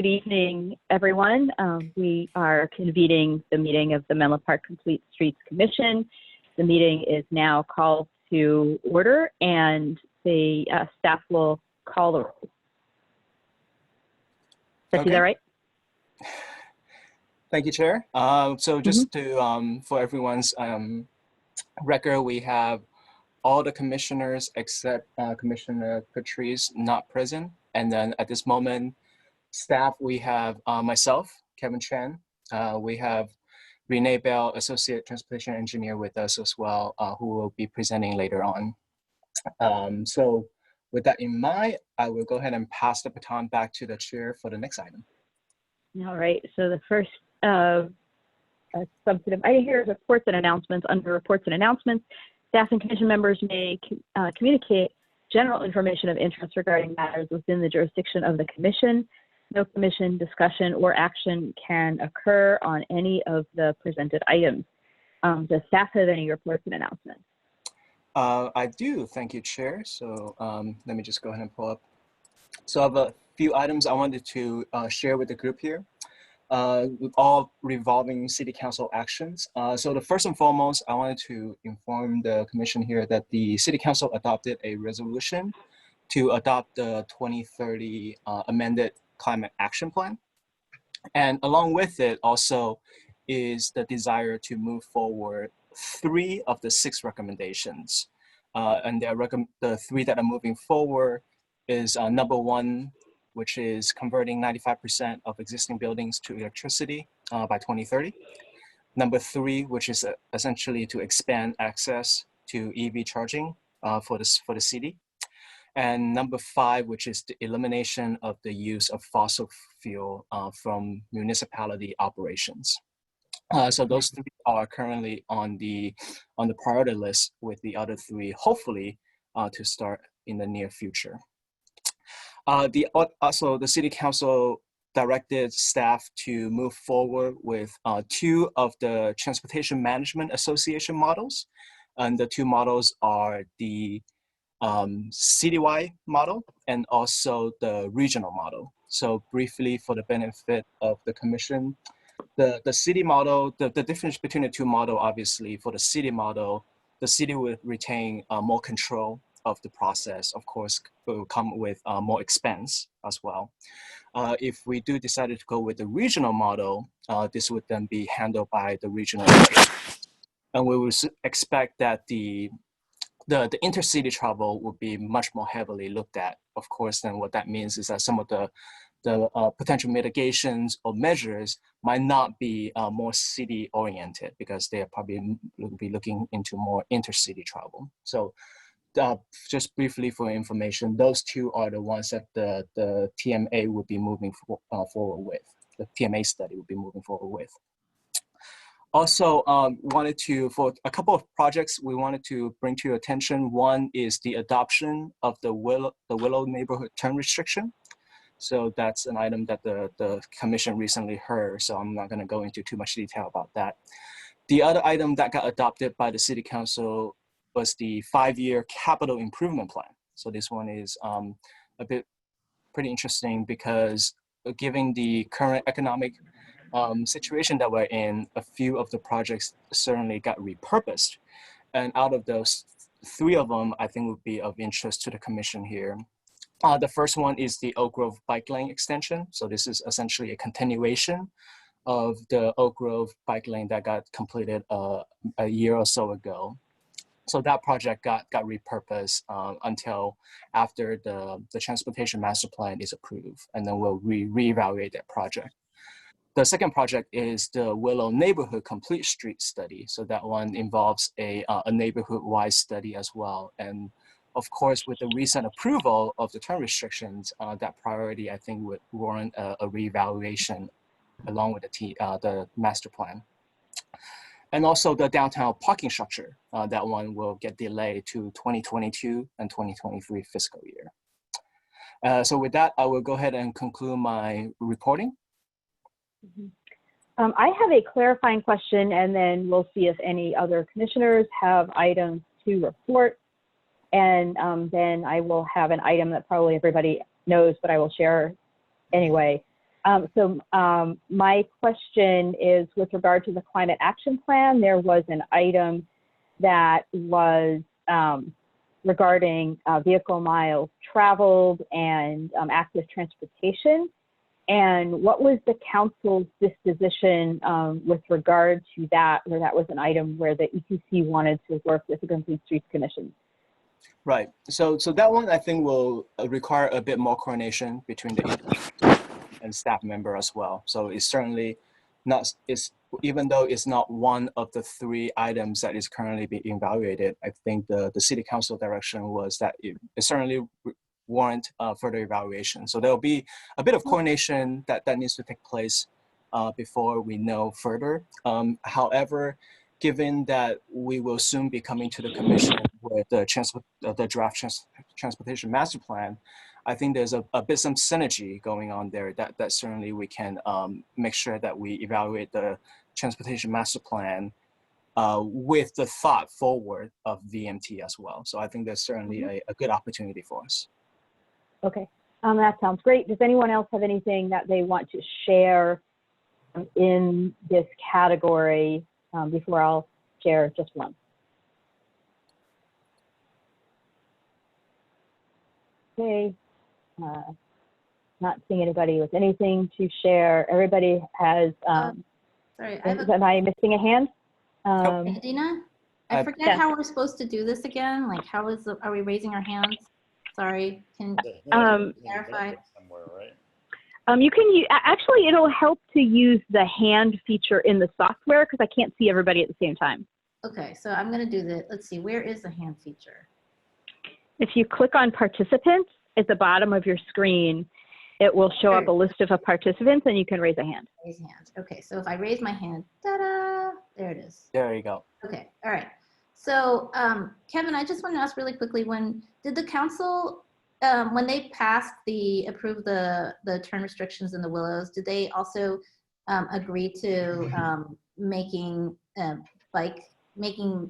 evening, everyone. We are convening the meeting of the Menlo Park Complete Streets Commission. The meeting is now called to order, and the staff will call the roll. Did I see that right? Thank you, Chair. So just to for everyone's record, we have all the commissioners except Commissioner Patrice not present. And then at this moment, staff, we have myself, Kevin Chen. We have Renee Bell, Associate Transportation Engineer with us as well, who will be presenting later on. So with that in mind, I will go ahead and pass the baton back to the chair for the next item. All right, so the first substantive item here is reports and announcements. Under reports and announcements, staff and commission members may communicate general information of interest regarding matters within the jurisdiction of the commission. No commission discussion or action can occur on any of the presented items. Does staff have any reports and announcements? I do, thank you, Chair. So let me just go ahead and pull up. So I have a few items I wanted to share with the group here, all revolving City Council actions. So the first and foremost, I wanted to inform the Commission here that the City Council adopted a resolution to adopt the 2030 amended Climate Action Plan. And along with it also is the desire to move forward 3 of the 6 recommendations. And the 3 that are moving forward is number 1, which is converting 95% of existing buildings to electricity by 2030. Number 3, which is essentially to expand access to EV charging for the city. And number 5, which is the elimination of the use of fossil fuel from municipality operations. So those 3 are currently on the priority list, with the other 3 hopefully to start in the near future. Also, the City Council directed staff to move forward with 2 of the Transportation Management Association models. And the 2 models are the citywide model and also the regional model. So briefly, for the benefit of the Commission, the city model, the difference between the 2 models, obviously, for the city model, the city will retain more control of the process. Of course, it will come with more expense as well. If we do decide to go with the regional model, this would then be handled by the regional area. And we will expect that the intercity travel will be much more heavily looked at. Of course, then what that means is that some of the potential mitigations or measures might not be more city oriented, because they are probably be looking into more intercity travel. So just briefly for information, those 2 are the ones that the TMA would be moving forward with. The TMA study would be moving forward with. Also, for a couple of projects, we wanted to bring to your attention. One is the adoption of the Willow neighborhood turn restriction. So that's an item that the Commission recently heard, so I'm not going to go into too much detail about that. The other item that got adopted by the City Council was the 5-year capital improvement plan. So this one is pretty interesting, because given the current economic situation that we're in, a few of the projects certainly got repurposed. And out of those, 3 of them I think would be of interest to the Commission here. The first one is the Oak Grove bike lane extension. So this is essentially a continuation of the Oak Grove bike lane that got completed a year or so ago. So that project got repurposed until after the Transportation Master Plan is approved, and then we'll reevaluate that project. The second project is the Willow Neighborhood Complete Street Study. So that one involves a neighborhood-wide study as well. And of course, with the recent approval of the turn restrictions, that priority I think would warrant a reevaluation along with the master plan. And also the downtown parking structure, that one will get delayed to 2022 and 2023 fiscal year. So with that, I will go ahead and conclude my reporting. I have a clarifying question, and then we'll see if any other commissioners have items to report. And then I will have an item that probably everybody knows, but I will share anyway. My question is with regard to the climate action plan. There was an item that was regarding vehicle miles traveled and active transportation. And what was the council's disposition with regard to that, where that was an item where the EQC wanted to work with the Complete Streets Commission? Right. So that one I think will require a bit more coordination between the and staff member as well. So it's certainly not, even though it's not one of the 3 items that is currently being evaluated, I think the city council direction was that it certainly warrant further evaluation. So there'll be a bit of coordination that needs to take place before we know further. However, given that we will soon be coming to the commission with the draft transportation master plan, I think there's a bit some synergy going on there that certainly we can make sure that we evaluate the transportation master plan with the thought forward of VMT as well. So I think there's certainly a good opportunity for us. Okay, that sounds great. Does anyone else have anything that they want to share in this category before I'll share just one? Okay, not seeing anybody with anything to share. Everybody has, sorry, am I missing a hand? Dina, I forget how we're supposed to do this again. Like, how is are we raising our hands? Sorry, can you clarify? Somewhere, right? You can actually, it'll help to use the hand feature in the software because I can't see everybody at the same time. Okay, so I'm going to do the, let's see, where is the hand feature? If you click on participants at the bottom of your screen, it will show up a list of participants and you can raise a hand. Raise hand. Okay, so if I raise my hand, ta-da, there it is. There you go. Okay, all right. So Kevin, I just want to ask really quickly, when did the council, when they passed approved the turn restrictions in the Willows, did they also agree to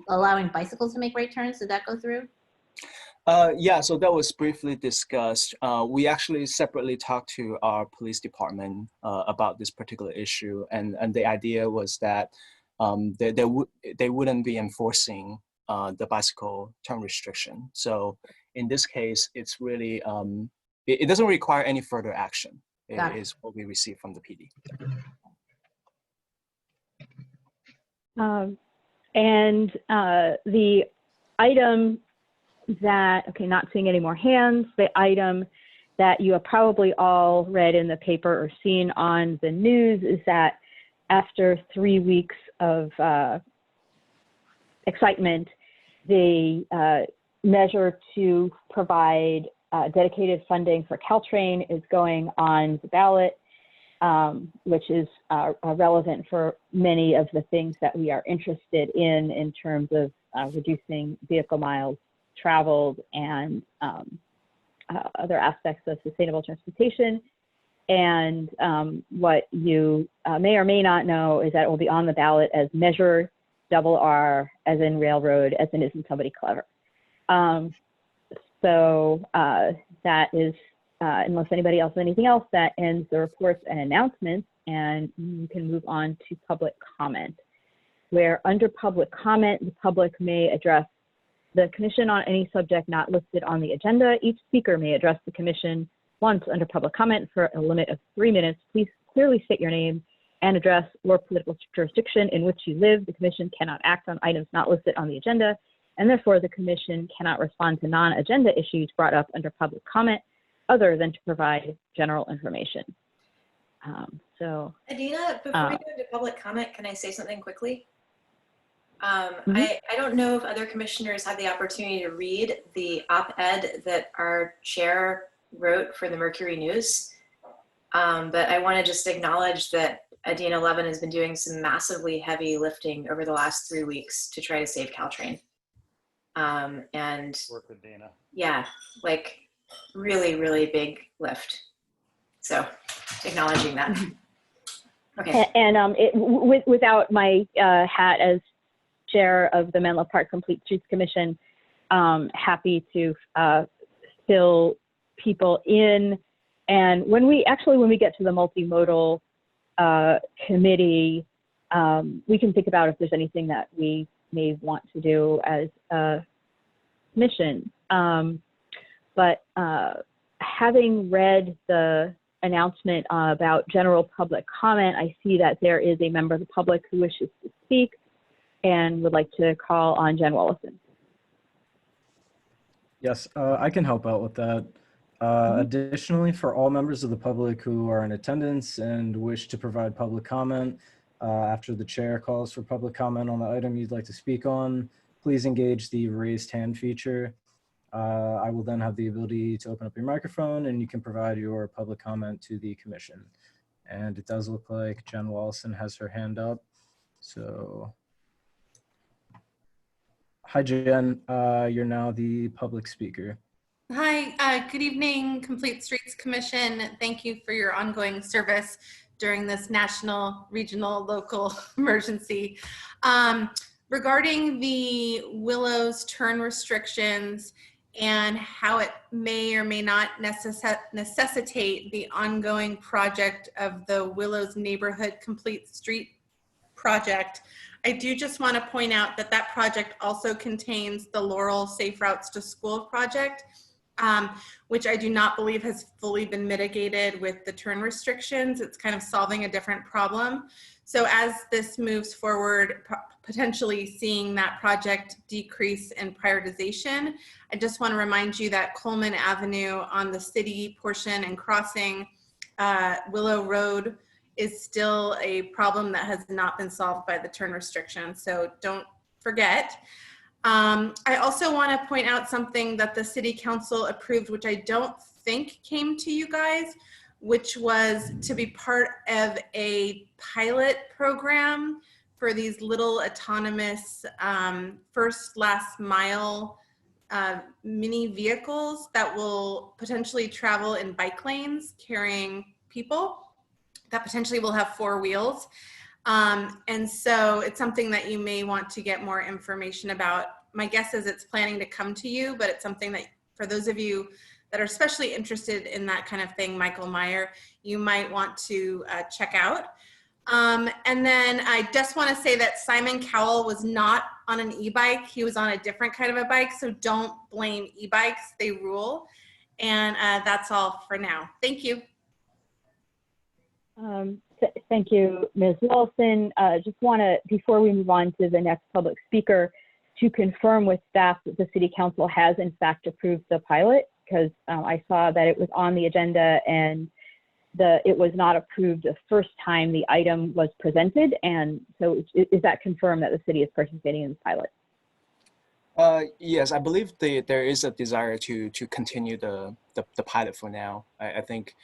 allowing bicycles to make right turns? Did that go through? Yeah, so that was briefly discussed. We actually separately talked to our police department about this particular issue, and the idea was that they wouldn't be enforcing the bicycle turn restriction. So in this case, it's really, it doesn't require any further action. It is what we receive from the PD. And the item that, okay, not seeing any more hands, the item that you have probably all read in the paper or seen on the news is that after 3 weeks of excitement, the measure to provide dedicated funding for Caltrain is going on the ballot, which is relevant for many of the things that we are interested in terms of reducing vehicle miles traveled and other aspects of sustainable transportation. And what you may or may not know is that it will be on the ballot as Measure RR, as in railroad, as in isn't somebody clever. So that is, unless anybody else has anything else, that ends the reports and announcements, and you can move on to public comment, where under public comment, the public may address the commission on any subject not listed on the agenda. Each speaker may address the commission once under public comment for a limit of 3 minutes. Please clearly state your name and address or political jurisdiction in which you live. The commission cannot act on items not listed on the agenda, and therefore the commission cannot respond to non-agenda issues brought up under public comment other than to provide general information. Adina, before we go into public comment, can I say something quickly? I don't know if other commissioners had the opportunity to read the op-ed that our chair wrote for the Mercury News, but I want to just acknowledge that Adina Levin has been doing some massively heavy lifting over the last 3 weeks to try to save Caltrain. And work with Dana. Yeah, like really, really big lift. So acknowledging that. Okay. And without my hat as chair of the Menlo Park Complete Streets Commission, happy to fill people in And when we get to the multimodal committee, we can think about if there's anything that we may want to do as a mission. But having read the announcement about general public comment, I see that there is a member of the public who wishes to speak and would like to call on Jen Wallison. Yes, I can help out with that. Additionally, for all members of the public who are in attendance and wish to provide public comment, after the chair calls for public comment on the item you'd like to speak on, please engage the raised hand feature. I will then have the ability to open up your microphone and you can provide your public comment to the commission. And it does look like Jen Wallison has her hand up. So, hi Jen, you're now the public speaker. Hi, good evening, Complete Streets Commission. Thank you for your ongoing service during this national, regional, local emergency. Regarding the Willows turn restrictions and how it may or may not necessitate the ongoing project of the Willows Neighborhood Complete Street project, I do just want to point out that that project also contains the Laurel Safe Routes to School project, which I do not believe has fully been mitigated with the turn restrictions. It's kind of solving a different problem. So as this moves forward, potentially seeing that project decrease in prioritization, I just want to remind you that Coleman Avenue on the city portion and crossing Willow Road is still a problem that has not been solved by the turn restriction. So don't forget. I also want to point out something that the City Council approved, which I don't think came to you guys, which was to be part of a pilot program for these little autonomous first last mile mini vehicles that will potentially travel in bike lanes carrying people that potentially will have 4 wheels. And so it's something that you may want to get more information about. My guess is it's planning to come to you, but it's something that for those of you that are especially interested in that kind of thing, Michael Meyer, you might want to check out. And then I just want to say that Simon Cowell was not on an e-bike. He was on a different kind of a bike, so don't blame e-bikes, they rule. And that's all for now. Thank you. Thank you, Ms. Wilson. Just want to, before we move on to the next public speaker, to confirm with staff that the City Council has in fact approved the pilot, because I saw that it was on the agenda and it was not approved the first time the item was presented. And so is that confirmed that the city is participating in the pilot? Yes, I believe there is a desire to continue the pilot for now. I think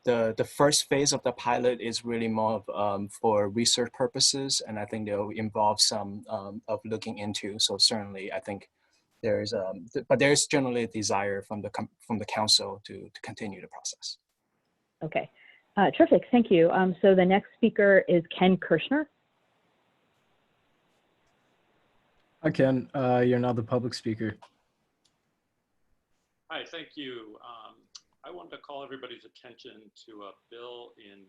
the first phase of the pilot is really more of, for research purposes, and I think they'll involve some of looking into. So certainly, I think there is, but there is generally a desire from the council to continue the process. Okay, terrific. Thank you. So the next speaker is Ken Kirshner. Hi Ken, you're now the public speaker. Hi, thank you. I wanted to call everybody's attention to a bill in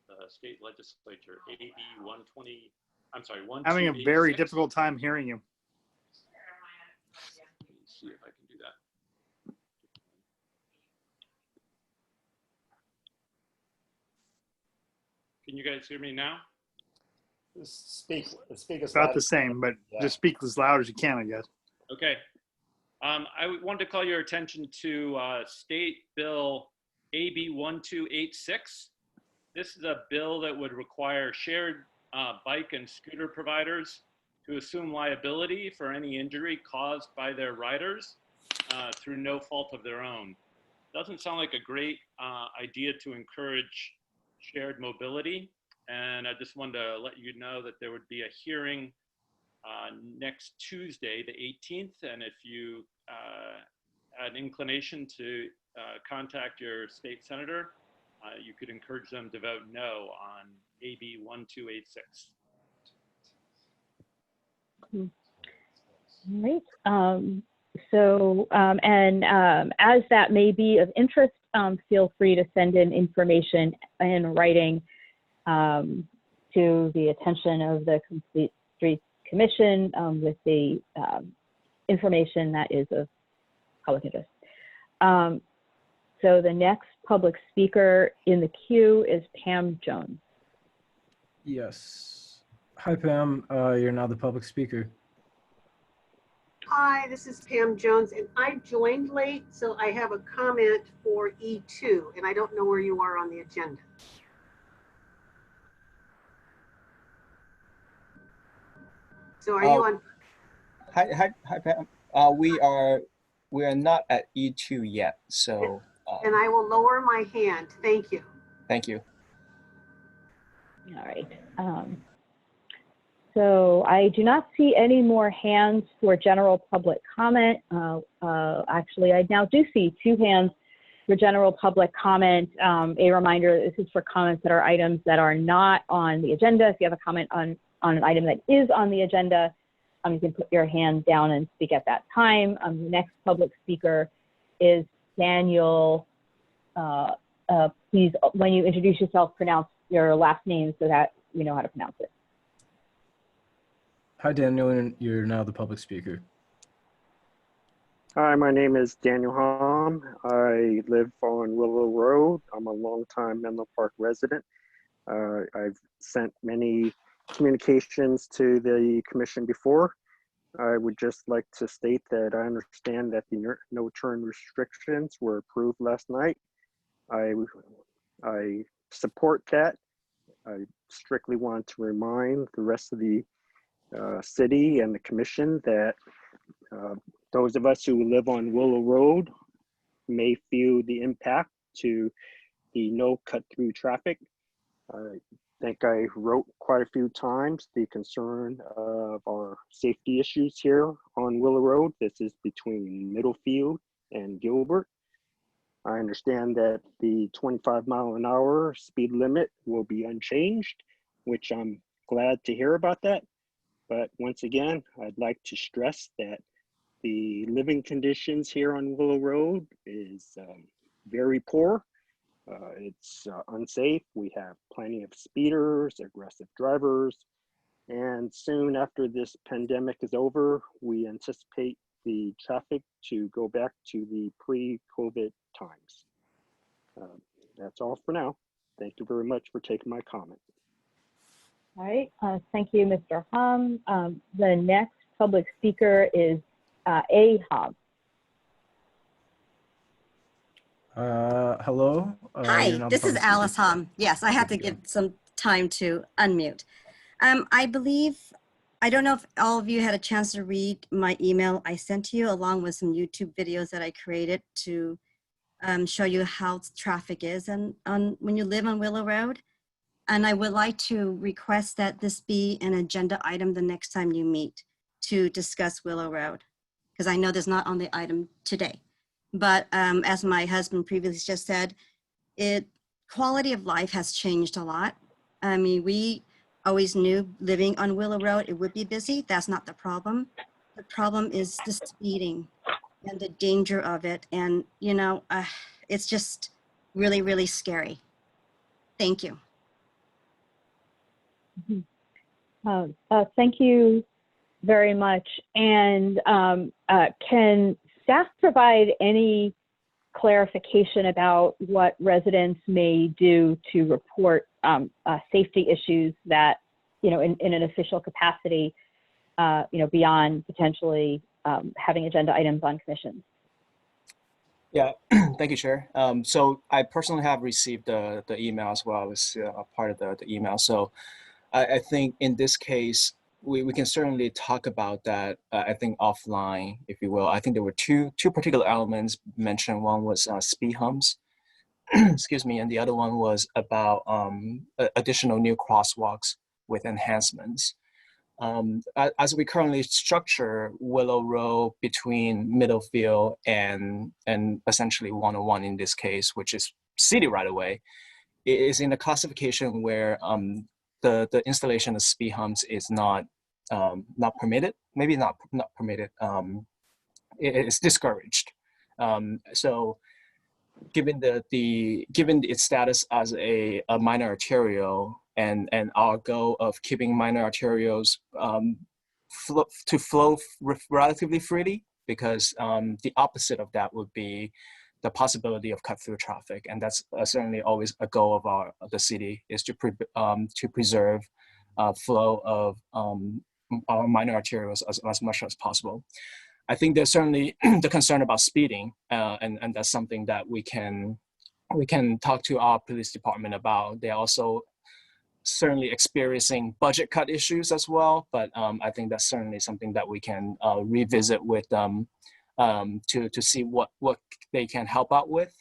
the state legislature, AB 120, I'm sorry, 1286. Having a very difficult time hearing you. Let me see if I can do that. Can you guys hear me now? Speak as About loud the as same, but yeah. just speak as loud as you can, I guess. Okay. I wanted to call your attention to State Bill AB 1286. This is a bill that would require shared bike and scooter providers to assume liability for any injury caused by their riders through no fault of their own. Doesn't sound like a great idea to encourage shared mobility. And I just wanted to let you know that there would be a hearing next Tuesday, the 18th. And if you had an inclination to contact your state senator, you could encourage them to vote no on AB 1286. Great. As that may be of interest feel free to send in information in writing to the attention of the Complete Streets Commission with the information that is of public interest. So the next public speaker in the queue is Pam Jones. Yes. Hi, Pam. You're now the public speaker. Hi, this is Pam Jones, and I joined late, so I have a comment for E2, and I don't know where you are on the agenda. So are you on? Hi, Pam. We are not at E2 yet, so. And I will lower my hand. Thank you. Thank you. All right. So I do not see any more hands for general public comment. Actually, I now do see 2 hands for general public comment. A reminder, this is for comments that are items that are not on the agenda. If you have a comment on an item that is on the agenda, you can put your hand down and speak at that time. The next public speaker is Daniel. Please, when you introduce yourself, pronounce your last name so that we know how to pronounce it. Hi, Daniel, and you're now the public speaker. Hi, my name is Daniel Hom. I live on Willow Road. I'm a longtime Menlo Park resident. I've sent many communications to the commission before. I would just like to state that I understand that the no turn restrictions were approved last night. I support that. I strictly want to remind the rest of the city and the commission that those of us who live on Willow Road may feel the impact to the no cut through traffic. I think I wrote quite a few times the concern of our safety issues here on Willow Road. This is between Middlefield and Gilbert. I understand that the 25-mile-an-hour speed limit will be unchanged, which I'm glad to hear about that. But once again, I'd like to stress that the living conditions here on Willow Road is very poor. It's unsafe. We have plenty of speeders, aggressive drivers, and soon after this pandemic is over, we anticipate the traffic to go back to the pre-COVID times. That's all for now. Thank you very much for taking my comment. All right, thank you, Mr. Hom. The next public speaker is A. Hom. Hello. Hi, this is Alice Hom. Yes, I had to give some time to unmute. I believe, I don't know if all of you had a chance to read my email I sent to you along with some YouTube videos that I created to show you how traffic is when you live on Willow Road. And I would like to request that this be an agenda item the next time you meet to discuss Willow Road, because I know there's not on the item today. But as my husband previously just said, quality of life has changed a lot. I mean, we always knew living on Willow Road, it would be busy. That's not the problem. The problem is the speeding and the danger of it. And, you know, it's just really, really scary. Thank you. Thank you very much. And can staff provide any clarification about what residents may do to report safety issues that, you know, in an official capacity, you know, beyond potentially having agenda items on commissions? Yeah, thank you, Chair. So I personally have received the email as well. I was a part of the email. So I think in this case, we can certainly talk about that, I think offline, if you will. I think there were two particular elements mentioned. One was speed humps, excuse me, and the other one was about additional new crosswalks with enhancements. As we currently structure Willow Road between Middlefield and essentially 101 in this case, which is city right away, it is in a classification where the installation of speed humps is not permitted. Maybe not permitted. It's discouraged. So given given its status as a minor arterial and our goal of keeping minor arterials flow relatively freely, because the opposite of that would be the possibility of cut through traffic, and that's certainly always a goal of the city, is to preserve flow of our minor arterials as much as possible. I think there's certainly the concern about speeding, and that's something that we can talk to our police department about. They're also certainly experiencing budget cut issues as well, but I think that's certainly something that we can revisit with them to see what they can help out with.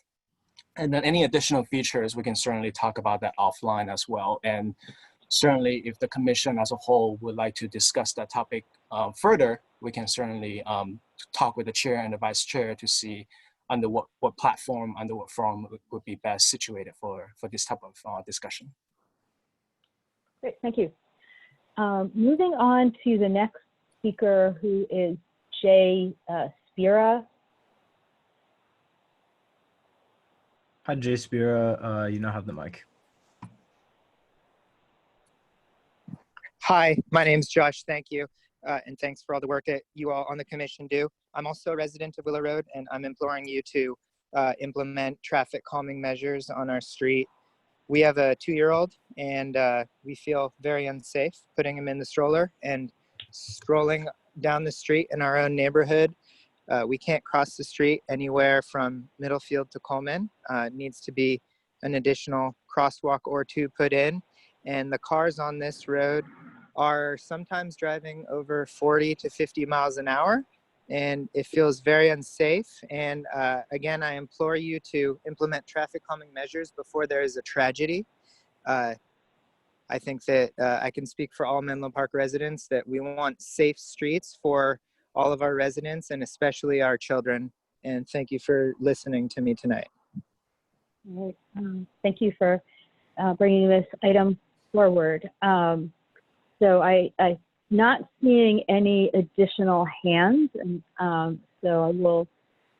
And then any additional features, we can certainly talk about that offline as well. And certainly if the commission as a whole would like to discuss that topic further, we can certainly talk with the chair and the vice chair to see under what platform, under what forum would be best situated for this type of discussion. Great, thank you. Moving on to the next speaker, who is Jay Spira. Hi, Jay Spira. You now have the mic. Hi, my name's Josh. Thank you. And thanks for all the work that you all on the commission do. I'm also a resident of Willow Road, and I'm imploring you to implement traffic calming measures on our street. We have a 2-year-old, and we feel very unsafe putting him in the stroller and strolling down the street in our own neighborhood. We can't cross the street anywhere from Middlefield to Coleman. It needs to be an additional crosswalk or two put in. And the cars on this road are sometimes driving over 40 to 50 miles an hour, and it feels very unsafe. And again, I implore you to implement traffic calming measures before there is a tragedy. I think that I can speak for all Menlo Park residents that we want safe streets for all of our residents and especially our children. And thank you for listening to me tonight. All right. Thank you for bringing this item forward. So I'm not seeing any additional hands, and so I will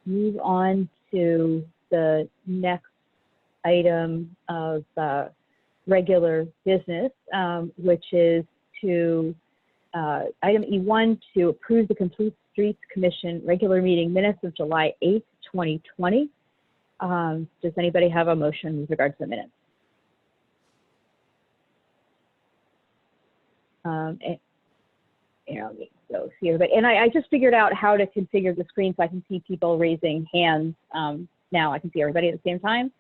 move on to the next item of regular business, which is to item E1, to approve the Complete Streets Commission regular meeting minutes of July 8th, 2020. Does anybody have a motion with regard to the minutes? Let me go see everybody. And I just figured out how to configure the screen so I can see people raising hands. Now I can see everybody at the same time.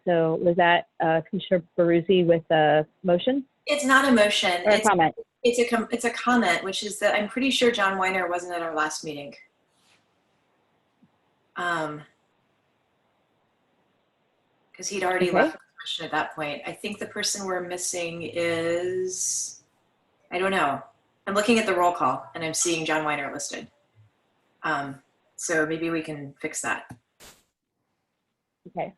So was that Commissioner Baruzzi with a motion? It's not a motion. Or a comment? It's a comment, which is that I'm pretty sure John Weiner wasn't at our last meeting. Because he'd already left the question at that point. I think the person we're missing is, I don't know. I'm looking at the roll call and I'm seeing John Weiner listed. So maybe we can fix that. Okay.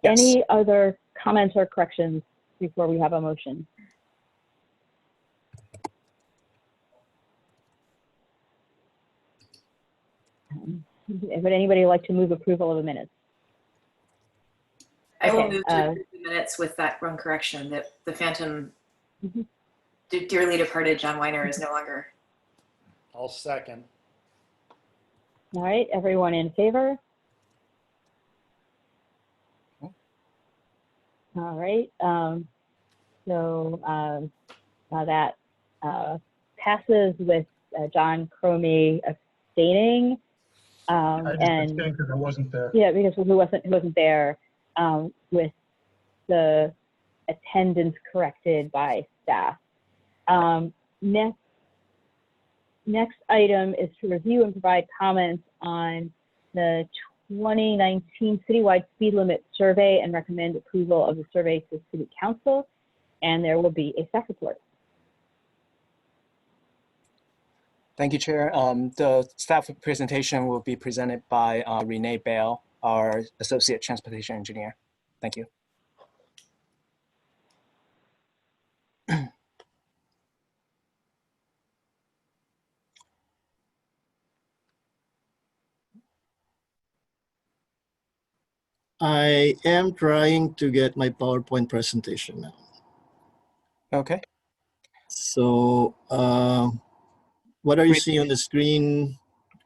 Yes. Any other comments or corrections before we have a motion? Would anybody like to move approval of the minutes? I will move to approve the minutes with that one correction, that the phantom dearly departed John Weiner is no longer. I'll second. All right, everyone in favor? All right, that passes with John Cromie abstaining. And because I wasn't there. Yeah, because who wasn't there, with the attendance corrected by staff. Next item is to review and provide comments on the 2019 citywide speed limit survey and recommend approval of the survey to City Council. And there will be a staff report. Thank you, Chair. The staff presentation will be presented by Renee Bale, our Associate Transportation Engineer. Thank you. I am trying to get my PowerPoint presentation now. Okay. So, what are you seeing on the screen?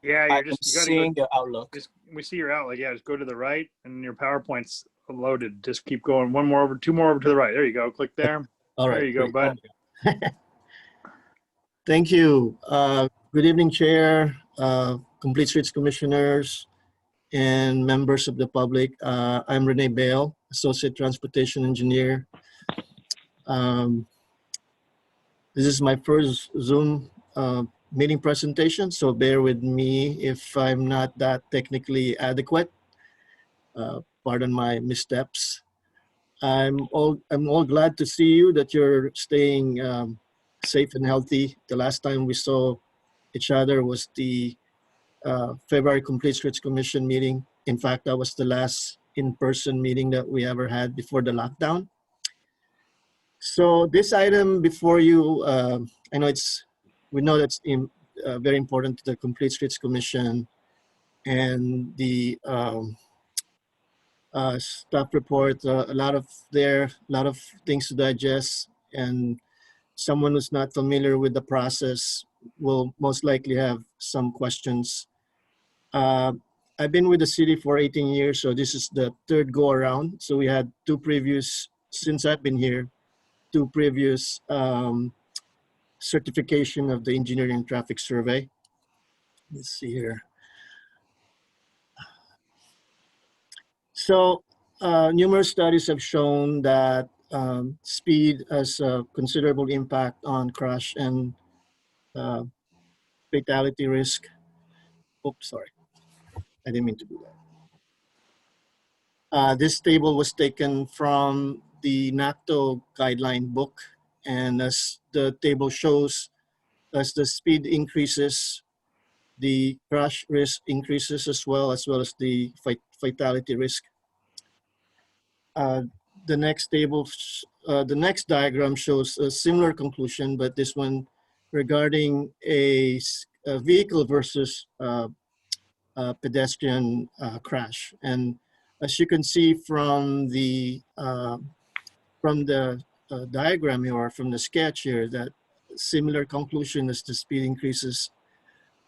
Yeah, I'm you're just, you gotta seeing go, your Outlook. just, we see your Outlook. Yeah, just go to the right and your PowerPoint's loaded. Just keep going. One more over, two more over to the right. There you go. Click there. All right. There you go, Great. bud. Thank you. Good evening, Chair, Complete Streets Commissioners, and members of the public. I'm Rene Bale, Associate Transportation Engineer. This is my first Zoom meeting presentation, so bear with me if I'm not that technically adequate. Pardon my missteps. I'm all glad to see you, that you're staying safe and healthy. The last time we saw each other was the February Complete Streets Commission meeting. In fact, that was the last in-person meeting that we ever had before the lockdown. So this item before you, I know we know that's very important to the Complete Streets Commission, and the staff report, a lot of things to digest, and someone who's not familiar with the process will most likely have some questions. I've been with the city for 18 years, so this is the third go around. So we had two previous, since I've been here, two previous certification of the engineering and traffic survey. Let's see here. So numerous studies have shown that speed has a considerable impact on crash and fatality risk. Oops, sorry. I didn't mean to do that. This table was taken from the NACTO guideline book. And as the table shows, as the speed increases, the crash risk increases as well as the fatality risk. The next table, the next diagram shows a similar conclusion, but this one regarding a vehicle versus pedestrian crash. And as you can see from the diagram here, or from the sketch here, that similar conclusion as the speed increases,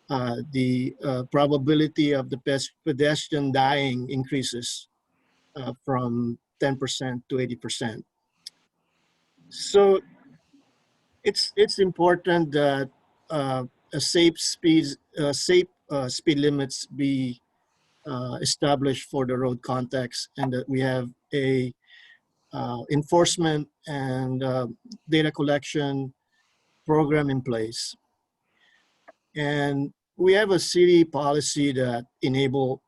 the probability of the pedestrian dying increases from 10% to 80%. So it's important that safe speed limits be established for the road context, and that we have a enforcement and data collection program in place. And we have a city policy that enable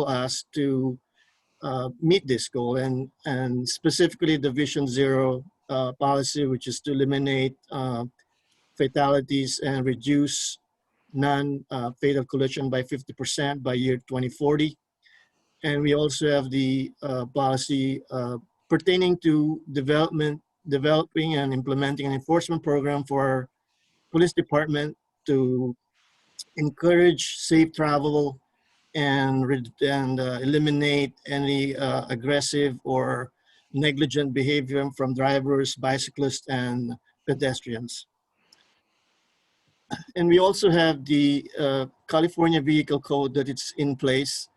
us to meet this goal, and specifically the Vision Zero policy, which is to eliminate fatalities and reduce non-fatal collision by 50% by year 2040. And we also have the policy pertaining to developing and implementing an enforcement program for our police department to encourage safe travel and eliminate any aggressive or negligent behavior from drivers, bicyclists, and pedestrians. And we also have the California Vehicle Code that it's in place.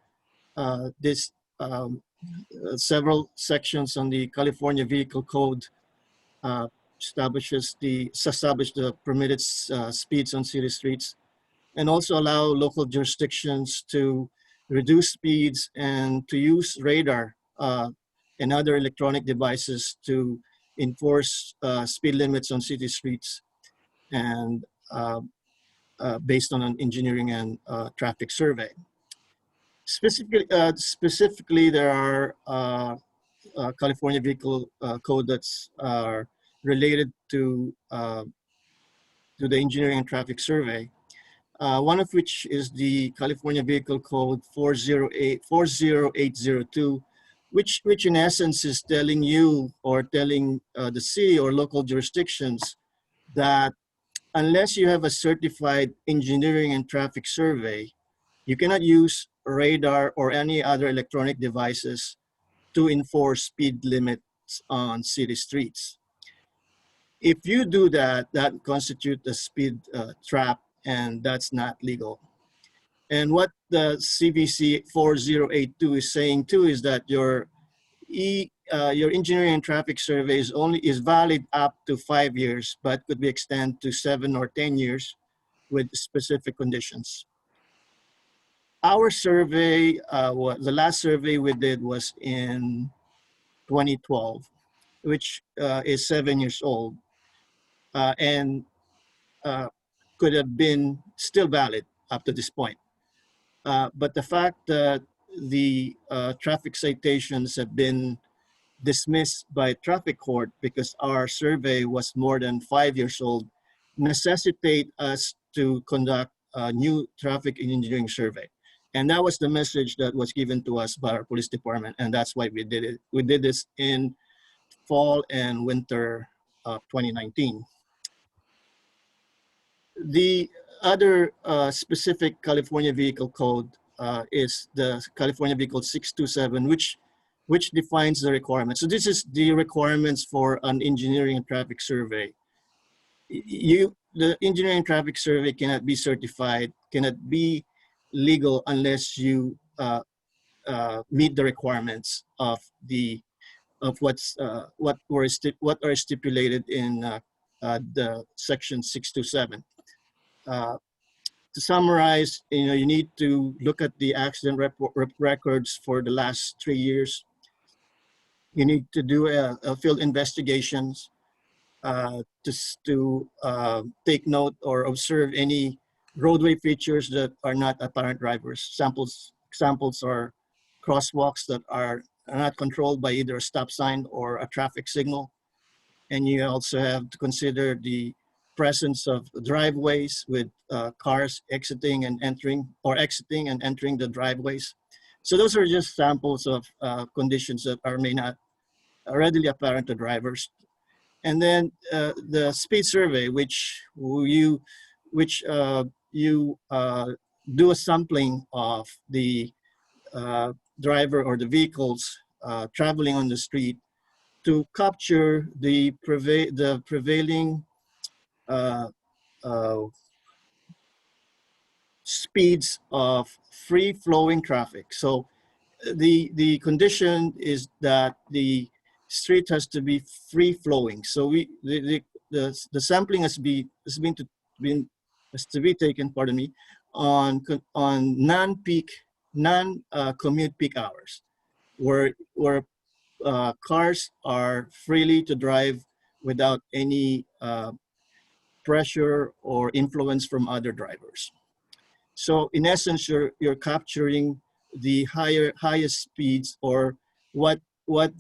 Several sections on the California Vehicle Code establish the permitted speeds on city streets, and also allow local jurisdictions to reduce speeds and to use radar and other electronic devices to enforce speed limits on city streets, and based on an engineering and traffic survey. Specifically, there are California Vehicle Code that's related to the engineering and traffic survey. One of which is the California Vehicle Code 40802, which in essence is telling you, or telling the city or local jurisdictions, that unless you have a certified engineering and traffic survey, you cannot use radar, or any other electronic devices to enforce speed limits on city streets. If you do that, that constitutes a speed trap, and that's not legal. And what the CVC 4082 is saying too is that your engineering and traffic survey is valid up to 5 years, but could be extended to 7 or 10 years with specific conditions. Our survey, the last survey we did was in 2012, which is 7 years old, and could have been still valid up to this point. But the fact that the traffic citations have been dismissed by traffic court because our survey was more than 5 years old necessitate us to conduct a new traffic engineering survey. And that was the message that was given to us by our police department, and that's why we did it. We did this in fall and winter of 2019. The other specific California Vehicle Code is the California Vehicle 627, which defines the requirements. So this is the requirements for an engineering and traffic survey. The engineering and traffic survey cannot be certified, cannot be legal unless you meet the requirements of what are stipulated in the section 627. To summarize, you need to look at the accident records for the last 3 years. You need to do a field investigations to take note or observe any roadway features that are not apparent drivers. Examples are crosswalks that are not controlled by either a stop sign or a traffic signal. And you also have to consider the presence of driveways with cars exiting and entering, or exiting and entering the driveways. So those are just samples of conditions that may not readily apparent to drivers. And then the speed survey, which you do a sampling of the driver or the vehicles traveling on the street to capture the prevailing speeds of free-flowing traffic. So the condition is that the street has to be free-flowing. So the sampling has to be taken, pardon me, on non-peak, non-commute peak hours, where cars are freely to drive without any pressure or influence from other drivers. So in essence, you're capturing the highest speeds, or what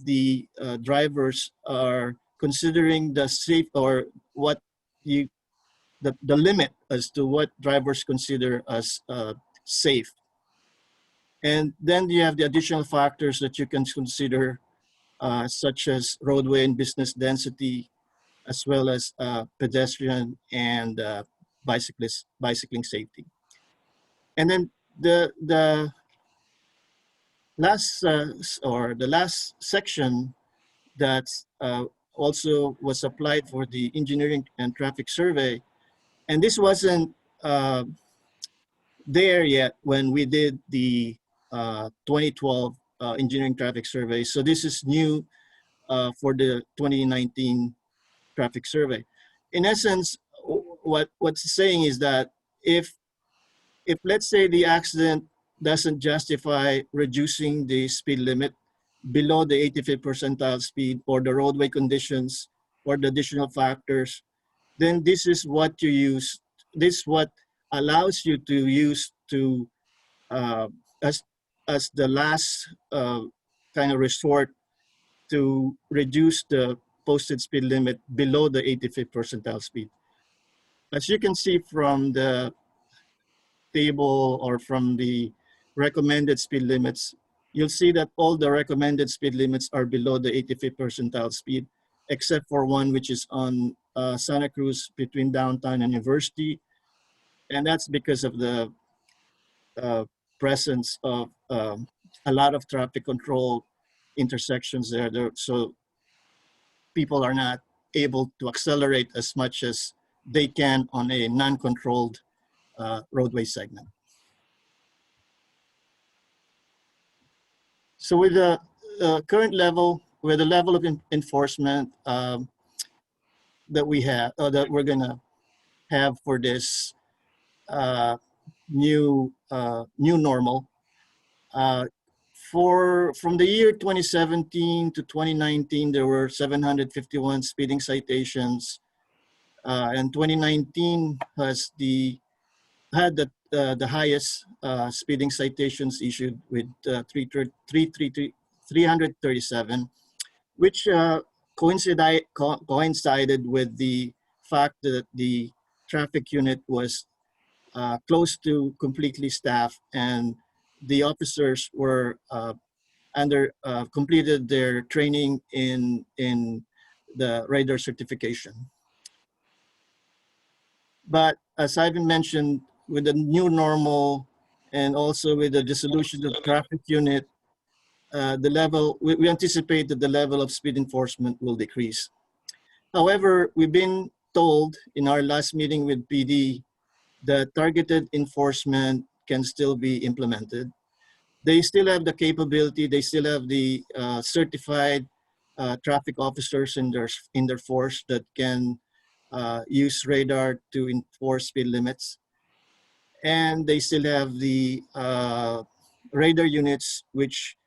the drivers are considering the safe, or what the limit as to what drivers consider as safe. And then you have the additional factors that you can consider, such as roadway and business density, as well as pedestrian and bicycling safety. And then the last section that also was applied for the engineering and traffic survey, and this wasn't there yet when we did the 2012 engineering traffic survey. So this is new for the 2019 traffic survey. In essence, what's saying is that if let's say the accident doesn't justify reducing the speed limit below the 85th percentile speed, or the roadway conditions, or the additional factors, then this is what you use. This is what allows you to use to as the last kind of resort to reduce the posted speed limit below the 85th percentile speed. As you can see from the table or from the recommended speed limits, you'll see that all the recommended speed limits are below the 85th percentile speed, except for one which is on Santa Cruz between downtown and University. And that's because of the presence of a lot of traffic control intersections there, so people are not able to accelerate as much as they can on a non-controlled roadway segment. So with the current level, with the level of enforcement that we have, that we're gonna have for this new normal, from the year 2017 to 2019, there were 751 speeding citations, and 2019 had the highest speeding citations issued with 337, which coincided with the fact that the traffic unit was close to completely staffed, and the officers were completed their training in the radar certification. But as I've mentioned, with the new normal and also with the dissolution of the traffic unit, we anticipate that the level of speed enforcement will decrease. However, we've been told in our last meeting with PD that targeted enforcement can still be implemented. They still have the capability, they still have the certified traffic officers in their force that can use radar to enforce speed limits. And they still have the radar units, which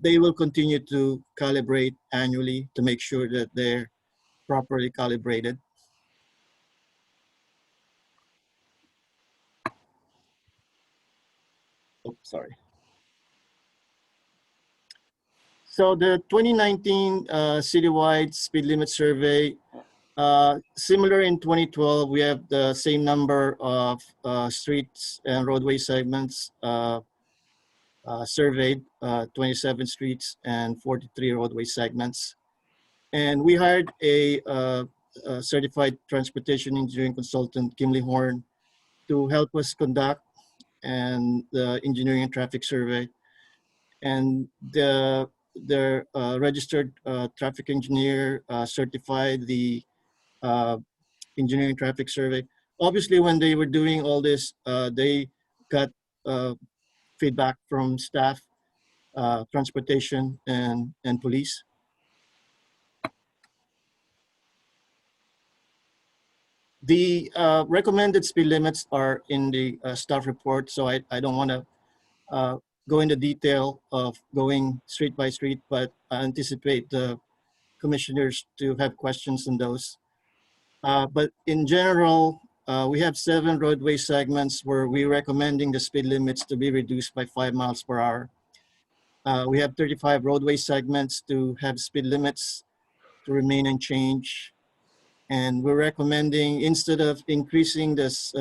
they will continue to calibrate annually to make sure that they're properly calibrated. Oh, sorry. So the 2019 citywide speed limit survey, similar in 2012, we have the same number of streets and roadway segments surveyed, 27 streets and 43 roadway segments. And we hired a certified transportation engineering consultant, Kimley Horn, to help us conduct the engineering and traffic survey. And their registered traffic engineer certified the engineering traffic survey. Obviously, when they were doing all this, they got feedback from staff, transportation, and police. The recommended speed limits are in the staff report, so I don't want to go into detail of going street by street, but I anticipate the commissioners to have questions on those. But in general, we have 7 roadway segments where we're recommending the speed limits to be reduced by 5 miles per hour. We have 35 roadway segments to have speed limits to remain unchanged. And we're recommending, instead of increasing this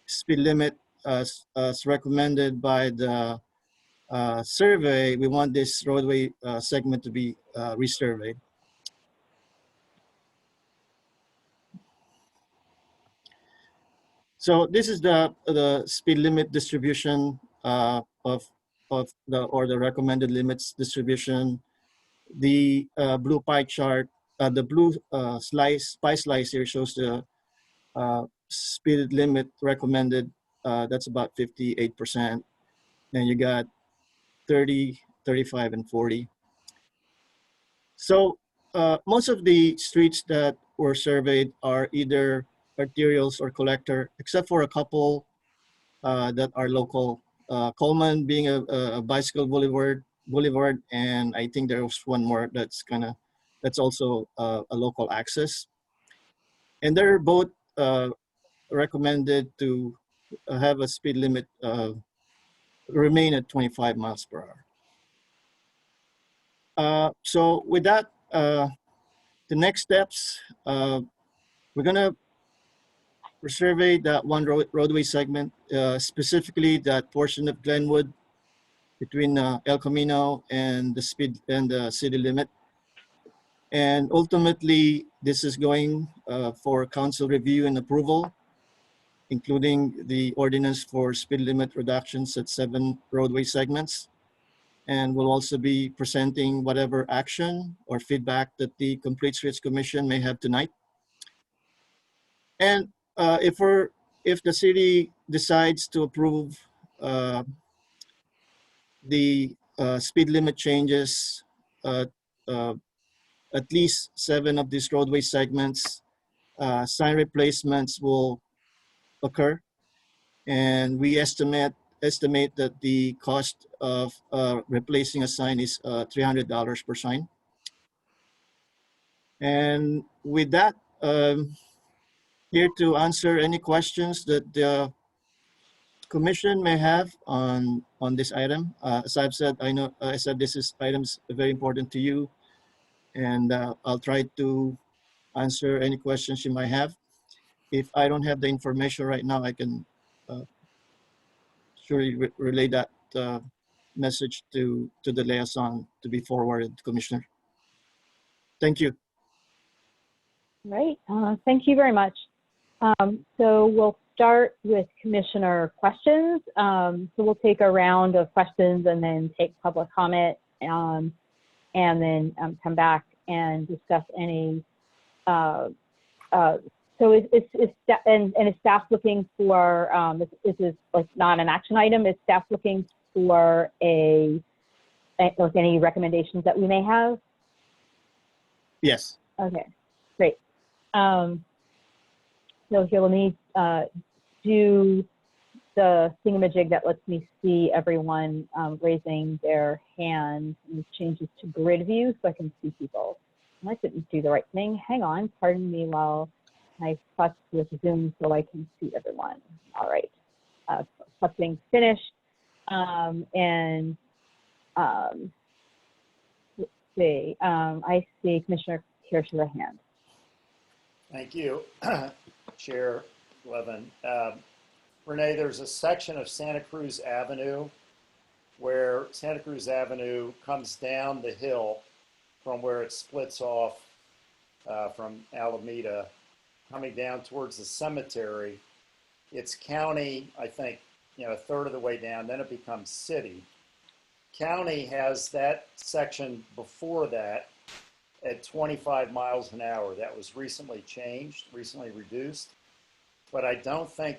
speed limit as recommended by the survey, we want this roadway segment to be resurveyed. So this is the speed limit distribution of the recommended limits distribution. The blue pie chart, the blue pie slice here shows the speed limit recommended. That's about 58%. And you got 30, 35, and 40. So most of the streets that were surveyed are either arterials or collector, except for a couple that are local. Coleman being a bicycle boulevard, and I think there was one more that's also a local access. And they're both recommended to have a speed limit remain at 25 miles per hour. So with that, the next steps, we're gonna survey that one roadway segment, specifically that portion of Glenwood between El Camino and the city limit. And ultimately, this is going for council review and approval. including the ordinance for speed limit reductions at 7 roadway segments. And we'll also be presenting whatever action or feedback that the Complete Streets Commission may have tonight. And if the city decides to approve the speed limit changes, at least 7 of these roadway segments, sign replacements will occur. And we estimate that the cost of replacing a sign is $300 per sign. And with that, here to answer any questions that the commission may have on this item. As I've said, I said this item's very important to you, and I'll try to answer any questions you might have. If I don't have the information right now, I can surely relay that message to the liaison to be forwarded, Commissioner. Thank you. Right. Thank you very much. So we'll start with commissioner questions. So we'll take a round of questions and then take public comment, and then come back and discuss any. So is staff looking for, this is like not an action item, is staff looking for any recommendations that we may have? Yes. Okay, great. So here, let me do the thingamajig that lets me see everyone raising their hand, and this changes to grid view so I can see people. And I didn't do the right thing. Hang on, pardon me while I futz with Zoom so I can see everyone. All right, futzing finished. Let's see, I see Commissioner Kirsch's hand. Thank you, Chair Levin. Renee, there's a section of Santa Cruz Avenue where Santa Cruz Avenue comes down the hill from where it splits off from Alameda, coming down towards the cemetery. It's county, I think, a third of the way down, then it becomes city. County has that section before that at 25 miles an hour. That was recently changed, recently reduced. But I don't think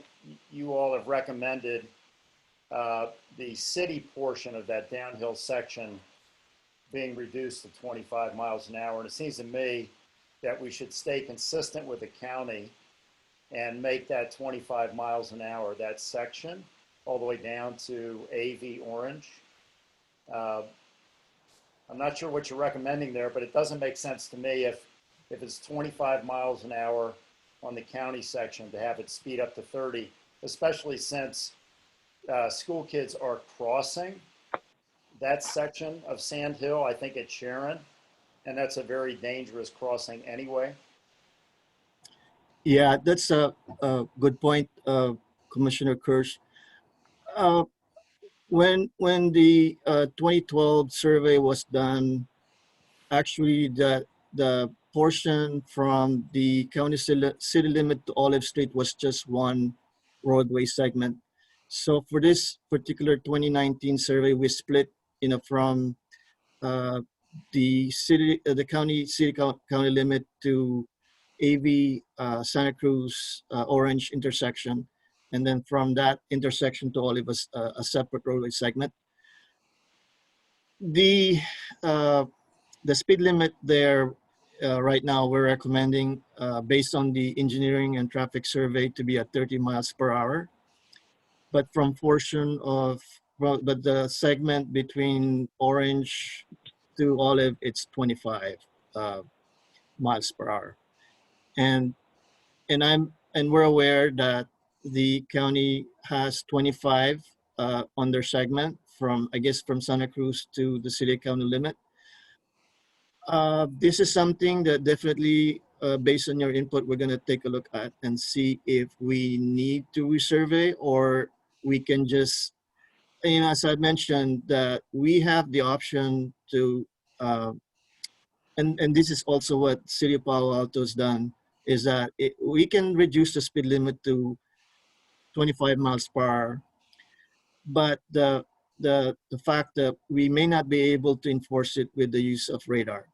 you all have recommended the city portion of that downhill section being reduced to 25 miles an hour. And it seems to me that we should stay consistent with the county and make that 25 miles an hour, that section, all the way down to AV Orange. I'm not sure what you're recommending there, but it doesn't make sense to me if it's 25 miles an hour on the county section to have it speed up to 30, especially since school kids are crossing that section of Sand Hill, I think at Sharon, and that's a very dangerous crossing anyway. Yeah, that's a good point, Commissioner Kirsch. When the 2012 survey was done, actually the portion from the county city limit to Olive Street was just one roadway segment. So for this particular 2019 survey, we split, from the county limit to AV Santa Cruz Orange intersection. And then from that intersection to Olive was a separate roadway segment. The speed limit there right now, we're recommending based on the engineering and traffic survey to be at 30 miles per hour. But but the segment between Orange to Olive, it's 25 miles per hour. And we're aware that the county has 25 on their segment from Santa Cruz to the city county limit. This is something that definitely, based on your input, we're gonna take a look at and see if we need to resurvey or we can just, as I mentioned, that we have the option to, and this is also what City of Palo Alto has done, is that we can reduce the speed limit to 25 miles per hour. But the fact that we may not be able to enforce it with the use of radar.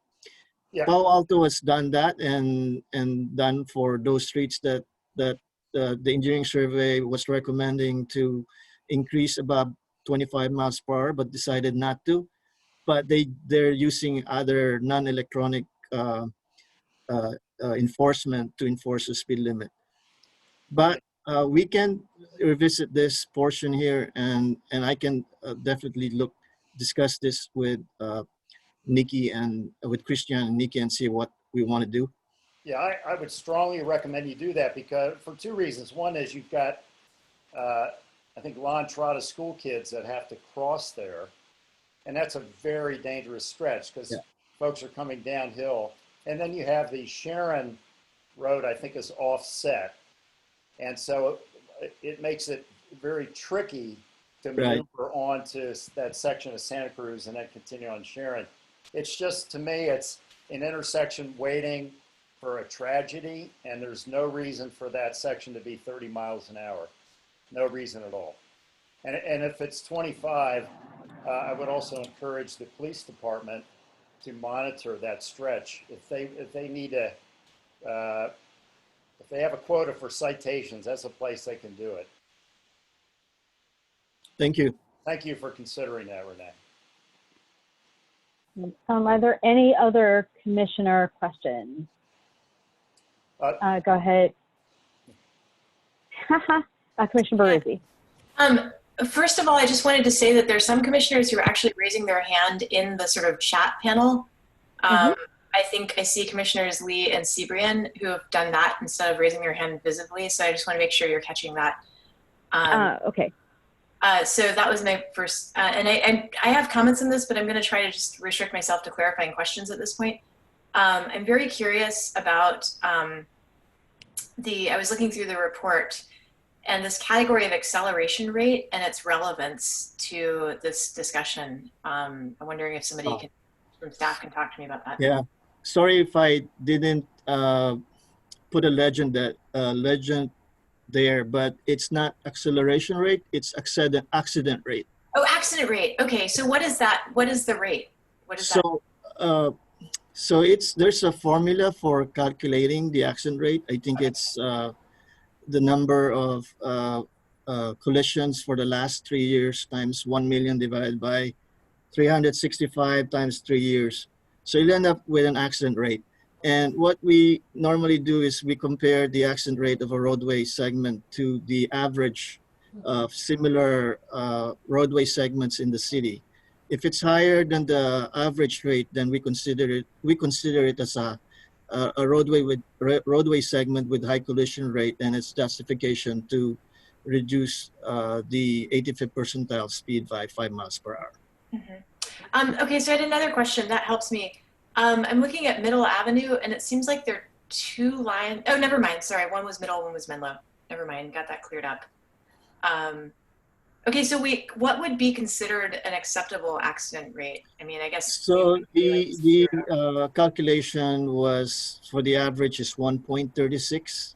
Yeah. Palo Alto has done that and done for those streets that the engineering survey was recommending to increase above 25 miles per hour, but decided not to. But they're using other non-electronic enforcement to enforce the speed limit. But we can revisit this portion here, and I can definitely discuss this with Nikki and with Christian and Nikki and see what we want to do. Yeah, I would strongly recommend you do that because for two reasons. One is you've got, I think, La Entrada school kids that have to cross there. And that's a very dangerous stretch because folks are coming downhill. And then you have the Sharon Road, I think, is offset. And so it makes it very tricky to maneuver onto that section of Santa Cruz and then continue on Sharon. It's just, to me, it's an intersection waiting for a tragedy, and there's no reason for that section to be 30 miles an hour. No reason at all. And if it's 25, I would also encourage the police department to monitor that stretch. If they need to, if they have a quota for citations, that's a place they can do it. Thank you. Thank you for considering that, Renee. Are there any other commissioner questions? Go ahead. Commissioner Baruzzi. First of all, I just wanted to say that there's some commissioners who are actually raising their hand in the sort of chat panel. I think I see Commissioners Lee and Cibrian who have done that instead of raising their hand visibly. So I just want to make sure you're catching that. Okay. So that was my first, and I have comments on this, but I'm going to try to just restrict myself to clarifying questions at this point. I'm very curious about I was looking through the report and this category of acceleration rate and its relevance to this discussion. I'm wondering if somebody from staff can talk to me about that. Yeah, sorry if I didn't put a legend there, but it's not acceleration rate, it's accident rate. Oh, accident rate. Okay, so what is that? What is the rate? What is that? So there's a formula for calculating the accident rate. I think it's the number of collisions for the last 3 years times 1 million divided by 365 times 3 years. So you end up with an accident rate. And what we normally do is we compare the accident rate of a roadway segment to the average of similar roadway segments in the city. If it's higher than the average rate, then we consider it as a roadway segment with high collision rate, and its justification to reduce the 85th percentile speed by 5 miles per hour. Okay, so I had another question that helps me. I'm looking at Middle Avenue, and it seems like there are 2 lines. Oh, never mind. Sorry, one was Middle, one was Menlo. Never mind. Got that cleared up. Okay, so what would be considered an acceptable accident rate? I mean, I guess. So the calculation was for the average is 1.36.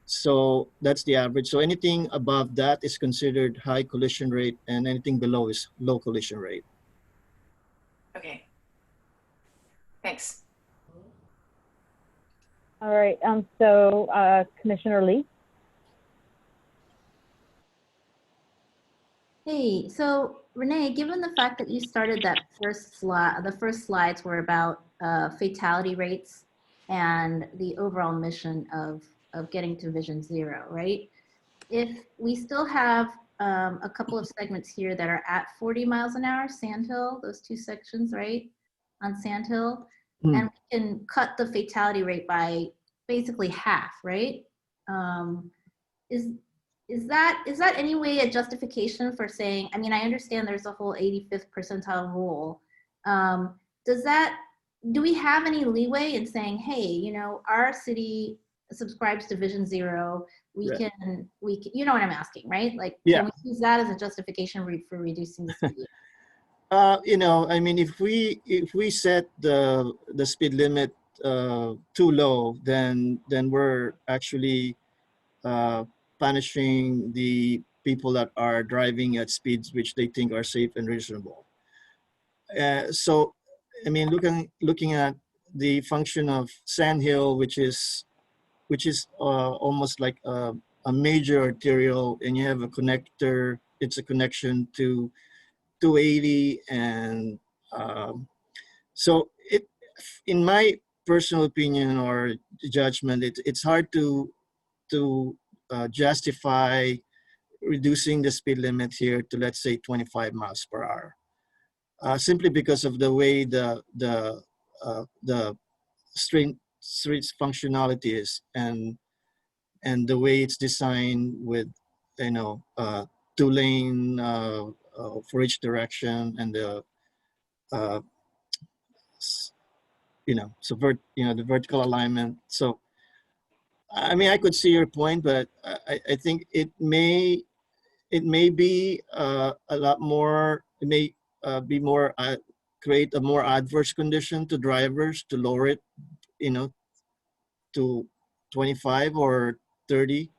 So that's the average. So anything above that is considered high collision rate, and anything below is low collision rate. Okay. Thanks. All right. So Commissioner Lee. Hey, so Renee, given the fact that you started that first slide, the first slides were about fatality rates and the overall mission of getting to Vision Zero, right? If we still have a couple of segments here that are at 40 miles an hour, Sandhill, those 2 sections, right, on Sandhill, and we can cut the fatality rate by basically half, right? Is that any way a justification for saying, I mean, I understand there's a whole 85th percentile rule. Do we have any leeway in saying, hey, you know, our city subscribes to Vision Zero, we can, you know what I'm asking, right? Like, can we use that as a justification for reducing the speed? You know, I mean, if we set the speed limit too low, then we're actually punishing the people that are driving at speeds which they think are safe and reasonable. So, I mean, looking at the function of Sandhill, which is almost like a major arterial, and you have a connector. It's a connection to 280, and so it, in my personal opinion or judgment, it's hard to justify reducing the speed limit here to, let's say, 25 miles per hour, simply because of the way the street's functionality is, and the way it's designed with, you know, 2-lane for each direction, and the you know, the vertical alignment. So, I mean, I could see your point, but I think it may be a lot more. It may be more create a more adverse condition to drivers to lower it, you know, to 25 or 30.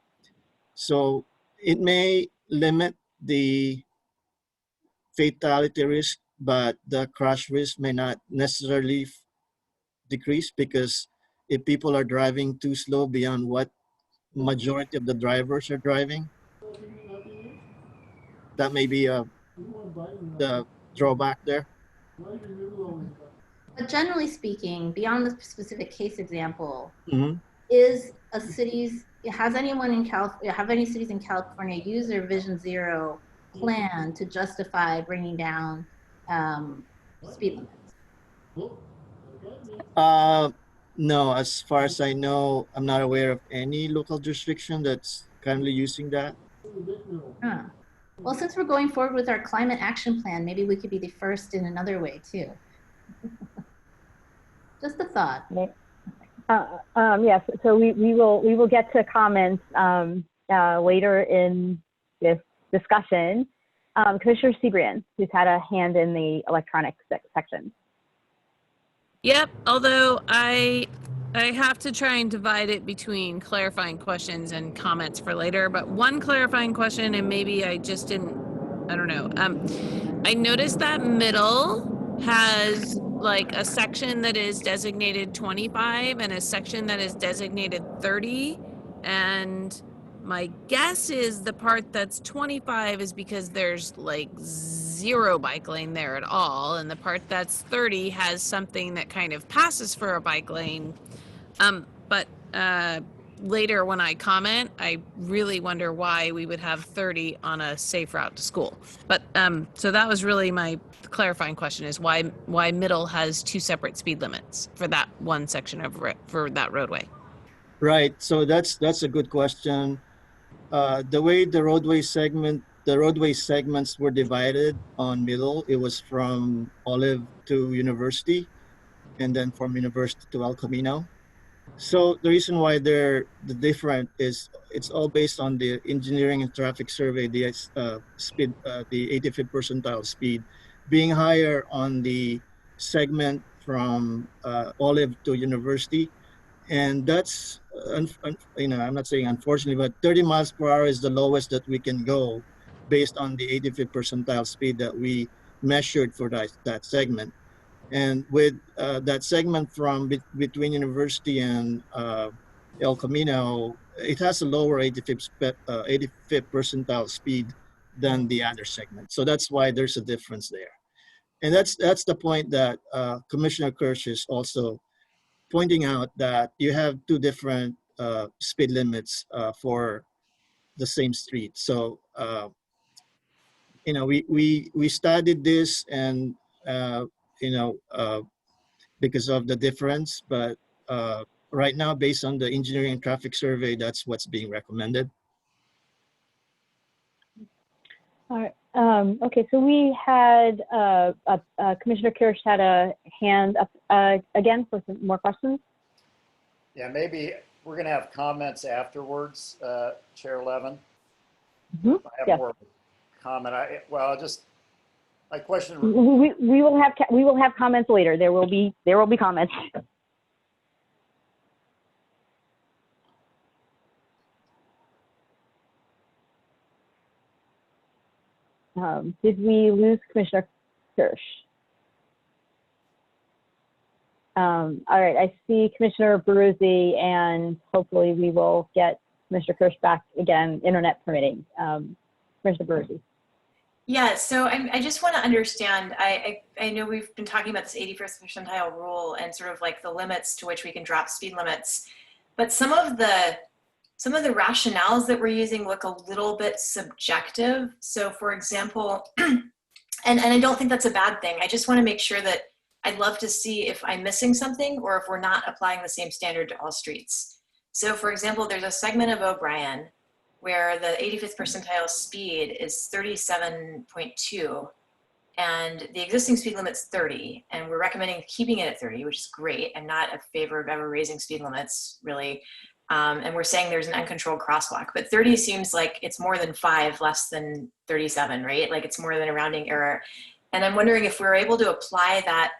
So it may limit the fatality risk, but the crash risk may not necessarily decrease, because if people are driving too slow beyond what majority of the drivers are driving, that may be the drawback there. But generally speaking, beyond the specific case example, Mm-hmm. has anyone in California, have any cities in California used their Vision Zero plan to justify bringing down speed limits? No, as far as I know, I'm not aware of any local jurisdiction that's currently using that. Huh. Well, since we're going forward with our climate action plan, maybe we could be the first in another way too. Just a thought. Yes, so we will get to comments later in this discussion. Commissioner Sebrian, who's had a hand in the electronic section. Yep, although I have to try and divide it between clarifying questions and comments for later, but one clarifying question, and maybe I just didn't, I don't know. I noticed that middle has like a section that is designated 25 and a section that is designated 30. And my guess is the part that's 25 is because there's like 0 bike lane there at all. And the part that's 30 has something that kind of passes for a bike lane. But later when I comment, I really wonder why we would have 30 on a safe route to school. But so that was really my clarifying question, is why middle has 2 separate speed limits for that one section of for that roadway. Right. So that's a good question. The way the roadway segments were divided on middle, it was from Olive to University, and then from University to El Camino. So the reason why they're different is it's all based on the engineering and traffic survey, the speed, the 85th percentile speed being higher on the segment from Olive to University. And that's, you know, I'm not saying unfortunately, but 30 miles per hour is the lowest that we can go based on the 85th percentile speed that we measured for that segment. And with that segment from between University and El Camino, it has a lower 85th percentile speed than the other segment. So that's why there's a difference there. And that's the point that Commissioner Kirsch is also pointing out, that you have 2 different speed limits for the same street. So, you know, we studied this, and you know, because of the difference, but right now, based on the engineering and traffic survey, that's what's being recommended. All right. Okay, so we had Commissioner Kirsch had a hand up again for some more questions. Yeah, maybe we're going to have comments afterwards, Chair Levin. Mm-hmm. I have Yes. more of a comment. My question. We will have comments later. There will be comments. Did we lose Commissioner Kirsch? All right, I see Commissioner Baruzzi, and hopefully we will get Commissioner Kirsch back again, internet permitting. Commissioner Baruzzi. Yeah, so I just want to understand, I know we've been talking about this 81st percentile rule and sort of like the limits to which we can drop speed limits, but some of the rationales that we're using look a little bit subjective. So for example, and I don't think that's a bad thing. I just want to make sure that I'd love to see if I'm missing something or if we're not applying the same standard to all streets. So for example, there's a segment of O'Brien where the 85th percentile speed is 37.2 and the existing speed limit's 30, and we're recommending keeping it at 30, which is great. I'm not in favor of ever raising speed limits, really. And we're saying there's an uncontrolled crosswalk, but 30 seems like it's more than 5 less than 37, right? Like it's more than a rounding error. And I'm wondering if we're able to apply that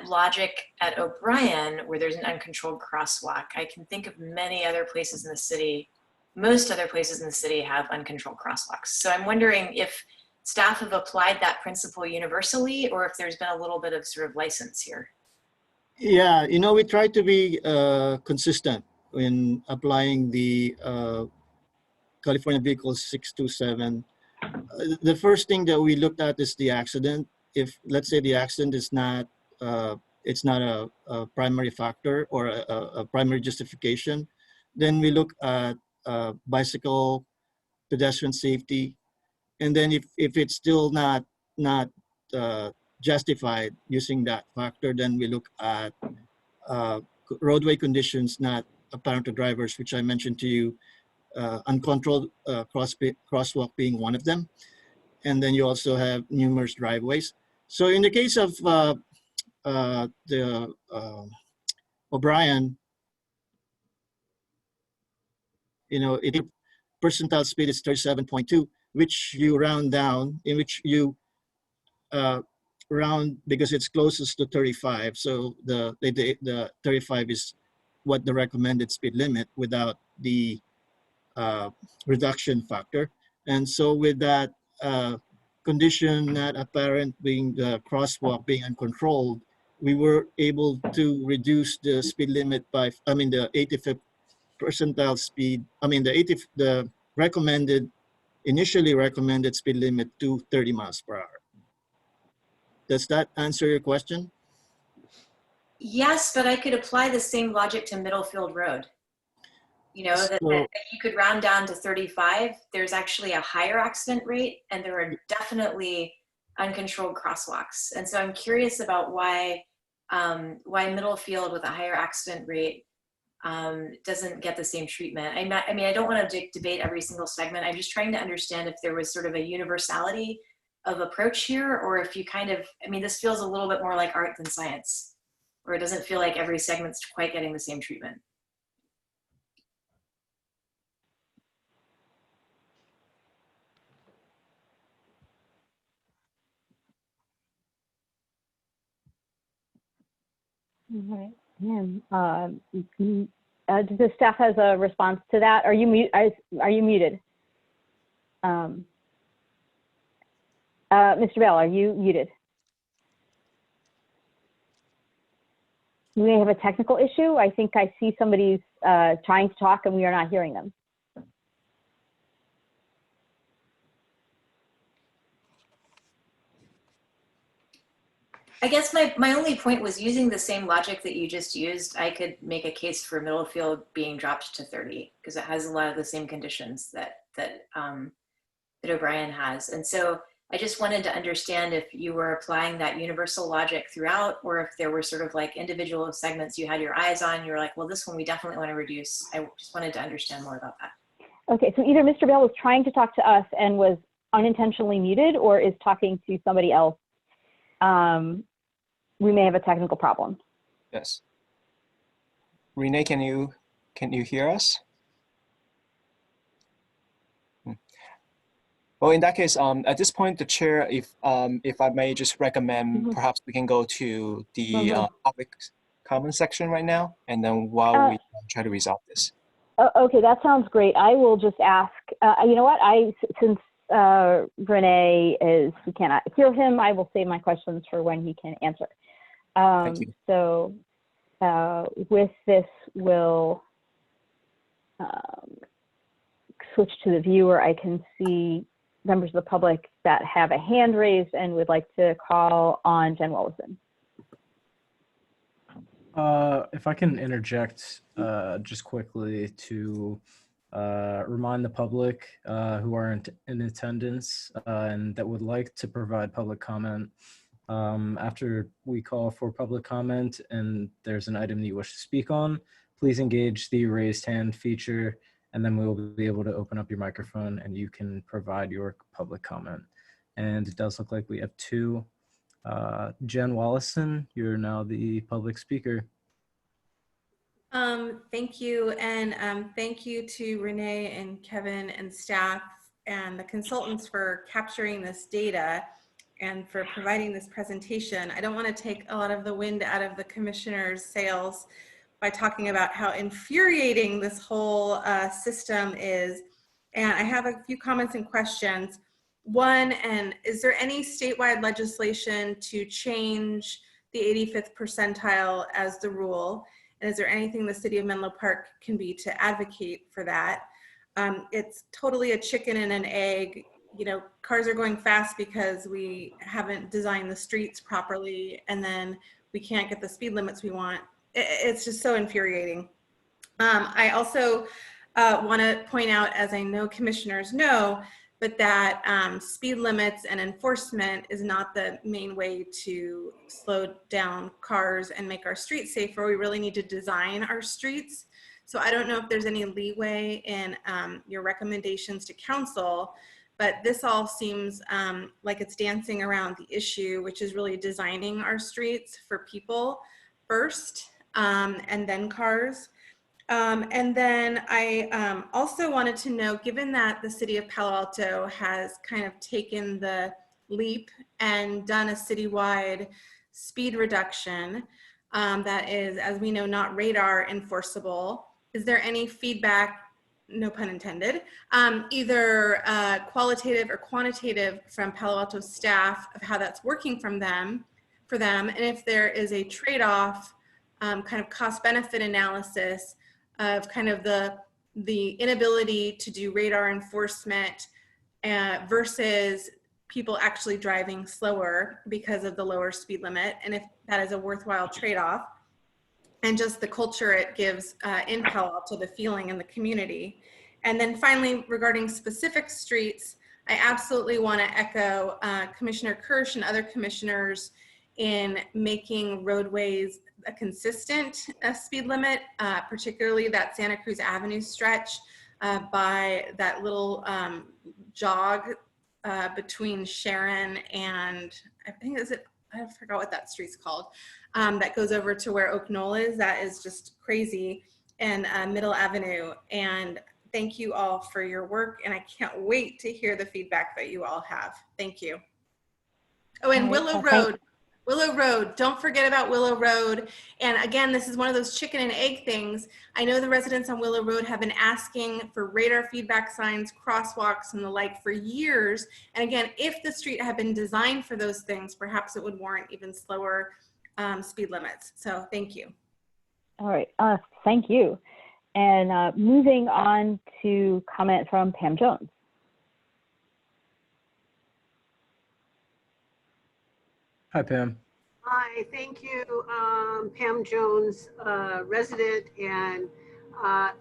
logic at O'Brien where there's an uncontrolled crosswalk. I can think of many other places in the city. Most other places in the city have uncontrolled crosswalks. So I'm wondering if staff have applied that principle universally or if there's been a little bit of sort of license here. Yeah, we try to be consistent in applying the California Vehicle 627. The first thing that we looked at is the accident. If, let's say, the accident is not, it's not a primary factor or a primary justification, then we look at bicycle, pedestrian safety, and then if it's still not justified using that factor, then we look at roadway conditions not apparent to drivers, which I mentioned to you, uncontrolled crosswalk being one of them, and then you also have numerous driveways. So in the case of the O'Brien, it percentile speed is 37.2, which you round down, in which you round because it's closest to 35. So the 35 is what the recommended speed limit without the reduction factor. And so with that condition not apparent being the crosswalk being uncontrolled, we were able to reduce the speed limit by, the 85th percentile speed, the initially recommended speed limit to 30 miles per hour. Does that answer your question? Yes, but I could apply the same logic to Middlefield Road. That you could round down to 35. There's actually a higher accident rate and there are definitely uncontrolled crosswalks. And so I'm curious about why Middlefield with a higher accident rate doesn't get the same treatment. I don't want to debate every single segment. I'm just trying to understand if there was sort of a universality of approach here, or if you this feels a little bit more like art than science, or it doesn't feel like every segment's quite getting the same treatment. All right. The staff has a response to that. Are you muted? Mr. Bell, are you muted? We may have a technical issue. I think I see somebody's trying to talk and we are not hearing them. I guess my only point was using the same logic that you just used. I could make a case for Middlefield being dropped to 30 because it has a lot of the same conditions that O'Brien has. And so I just wanted to understand if you were applying that universal logic throughout, or if there were sort of like individual segments you had your eyes on. You were like, well, this one we definitely want to reduce. I just wanted to understand more about that. Okay, so either Mr. Bell was trying to talk to us and was unintentionally muted, or is talking to somebody else. We may have a technical problem. Yes. Renee, can you hear us? Well, in that case, at this point, the chair, if I may just recommend, perhaps we can go to the public comment section right now, and then while we try to resolve this. Okay, that sounds great. I will just ask, you know what, since Renee we cannot hear him, I will save my questions for when he can answer. Thank you. So with this, we'll switch to the viewer. I can see members of the public that have a hand raised and would like to call on Jen Wellison. If I can interject just quickly to remind the public who are in attendance and that would like to provide public comment after we call for public comment and there's an item that you wish to speak on, please engage the raised hand feature and then we'll be able to open up your microphone and you can provide your public comment. And it does look like we have two. Jen Wallison, you're now the public speaker. Thank you, and thank you to Renee and Kevin and staff and the consultants for capturing this data and for providing this presentation. I don't want to take a lot of the wind out of the commissioner's sails by talking about how infuriating this whole system is. And I have a few comments and questions. One, and is there any statewide legislation to change the 85th percentile as the rule? And is there anything the city of Menlo Park can be to advocate for that? It's totally a chicken and an egg. You know, cars are going fast because we haven't designed the streets properly and then we can't get the speed limits we want. It's just so infuriating. I also want to point out, as I know commissioners know, but that speed limits and enforcement is not the main way to slow down cars and make our streets safer. We really need to design our streets. So I don't know if there's any leeway in your recommendations to council, but this all seems like it's dancing around the issue, which is really designing our streets for people first and then cars. And then I also wanted to know, given that the city of Palo Alto has kind of taken the leap and done a citywide speed reduction that is, as we know, not radar enforceable, is there any feedback, no pun intended, either qualitative or quantitative from Palo Alto staff of how that's working for them, and if there is a trade-off kind of cost-benefit analysis of kind of the inability to do radar enforcement versus people actually driving slower because of the lower speed limit, and if that is a worthwhile trade-off, and just the culture it gives in Palo Alto, the feeling in the community. And then finally, regarding specific streets, I absolutely want to echo Commissioner Kirsch and other commissioners in making roadways a consistent speed limit, particularly that Santa Cruz Avenue stretch by that little jog between Sharon and I forgot what that street's called, that goes over to where Oak Knoll is. That is just crazy, and Middle Avenue. And thank you all for your work, and I can't wait to hear the feedback that you all have. Thank you. Oh, and Willow Road. Willow Road, don't forget about Willow Road. And again, this is one of those chicken and egg things. I know the residents on Willow Road have been asking for radar feedback signs, crosswalks, and the like for years. And again, if the street had been designed for those things, perhaps it would warrant even slower speed limits. So thank you. All right, thank you. And moving on to comment from Pam Jones. Hi, Pam. Hi, thank you, Pam Jones, resident, and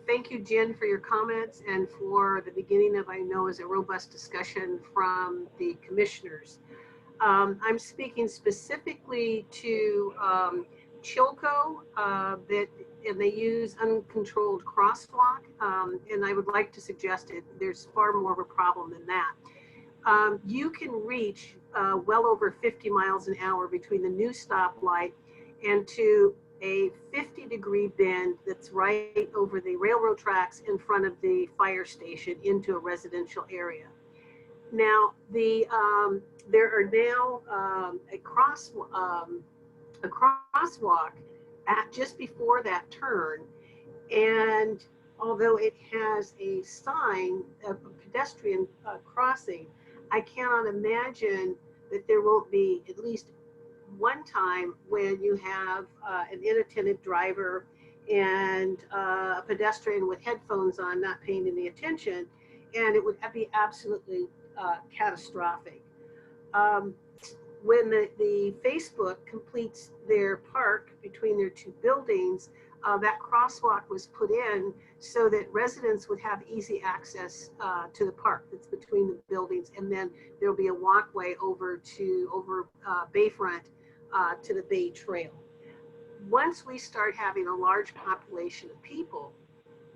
thank you, Jen, for your comments and for the beginning of, I know, is a robust discussion from the commissioners. I'm speaking specifically to Chilco, and they use uncontrolled crosswalk, and I would like to suggest there's far more of a problem than that. You can reach well over 50 miles an hour between the new stoplight and to a 50-degree bend that's right over the railroad tracks in front of the fire station into a residential area. Now, there are now a crosswalk at just before that turn, and although it has a sign of a pedestrian crossing, I cannot imagine that there won't be at least one time when you have an inattentive driver and a pedestrian with headphones on, not paying any attention, and it would be absolutely catastrophic. When the Facebook completes their park between their two buildings, that crosswalk was put in so that residents would have easy access to the park that's between the buildings, and then there'll be a walkway over Bayfront to the Bay Trail. Once we start having a large population of people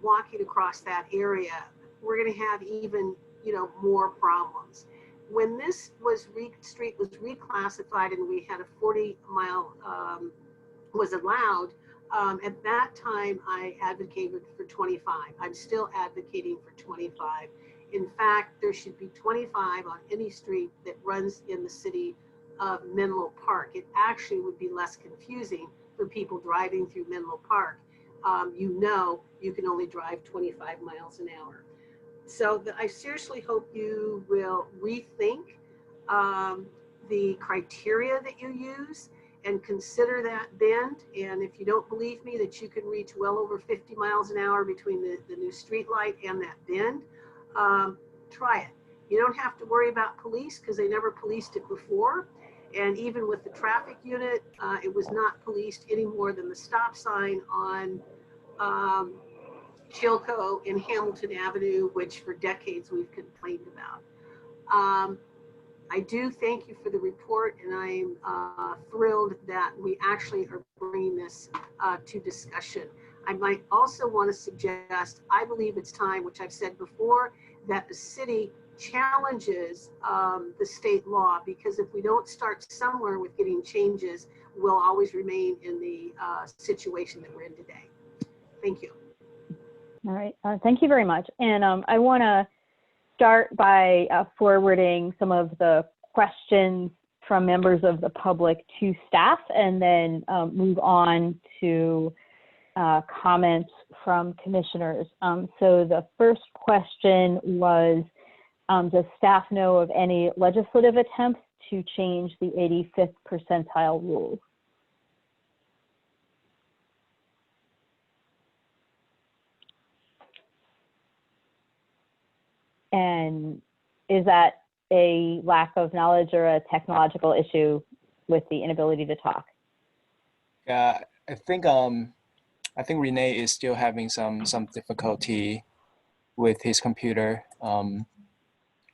walking across that area, we're going to have even more problems. When this street was reclassified and we had a 40-mile was allowed, at that time I advocated for 25. I'm still advocating for 25. In fact, there should be 25 on any street that runs in the city of Menlo Park. It actually would be less confusing for people driving through Menlo Park. You can only drive 25 miles an hour. So I seriously hope you will rethink the criteria that you use and consider that bend. And if you don't believe me that you can reach well over 50 miles an hour between the new street light and that bend, try it. You don't have to worry about police because they never policed it before. And even with the traffic unit, it was not policed any more than the stop sign on Chilco and Hamilton Avenue, which for decades we've complained about. I do thank you for the report, and I'm thrilled that we actually are bringing this to discussion. I might also want to suggest, I believe it's time, which I've said before, that the city challenges the state law, because if we don't start somewhere with getting changes, we'll always remain in the situation that we're in today. Thank you. All right, thank you very much. And I want to start by forwarding some of the questions from members of the public to staff, and then move on to comments from commissioners. So the first question was, does staff know of any legislative attempts to change the 85th percentile rule? And is that a lack of knowledge or a technological issue with the inability to talk? Yeah, I think Renee is still having some difficulty with his computer.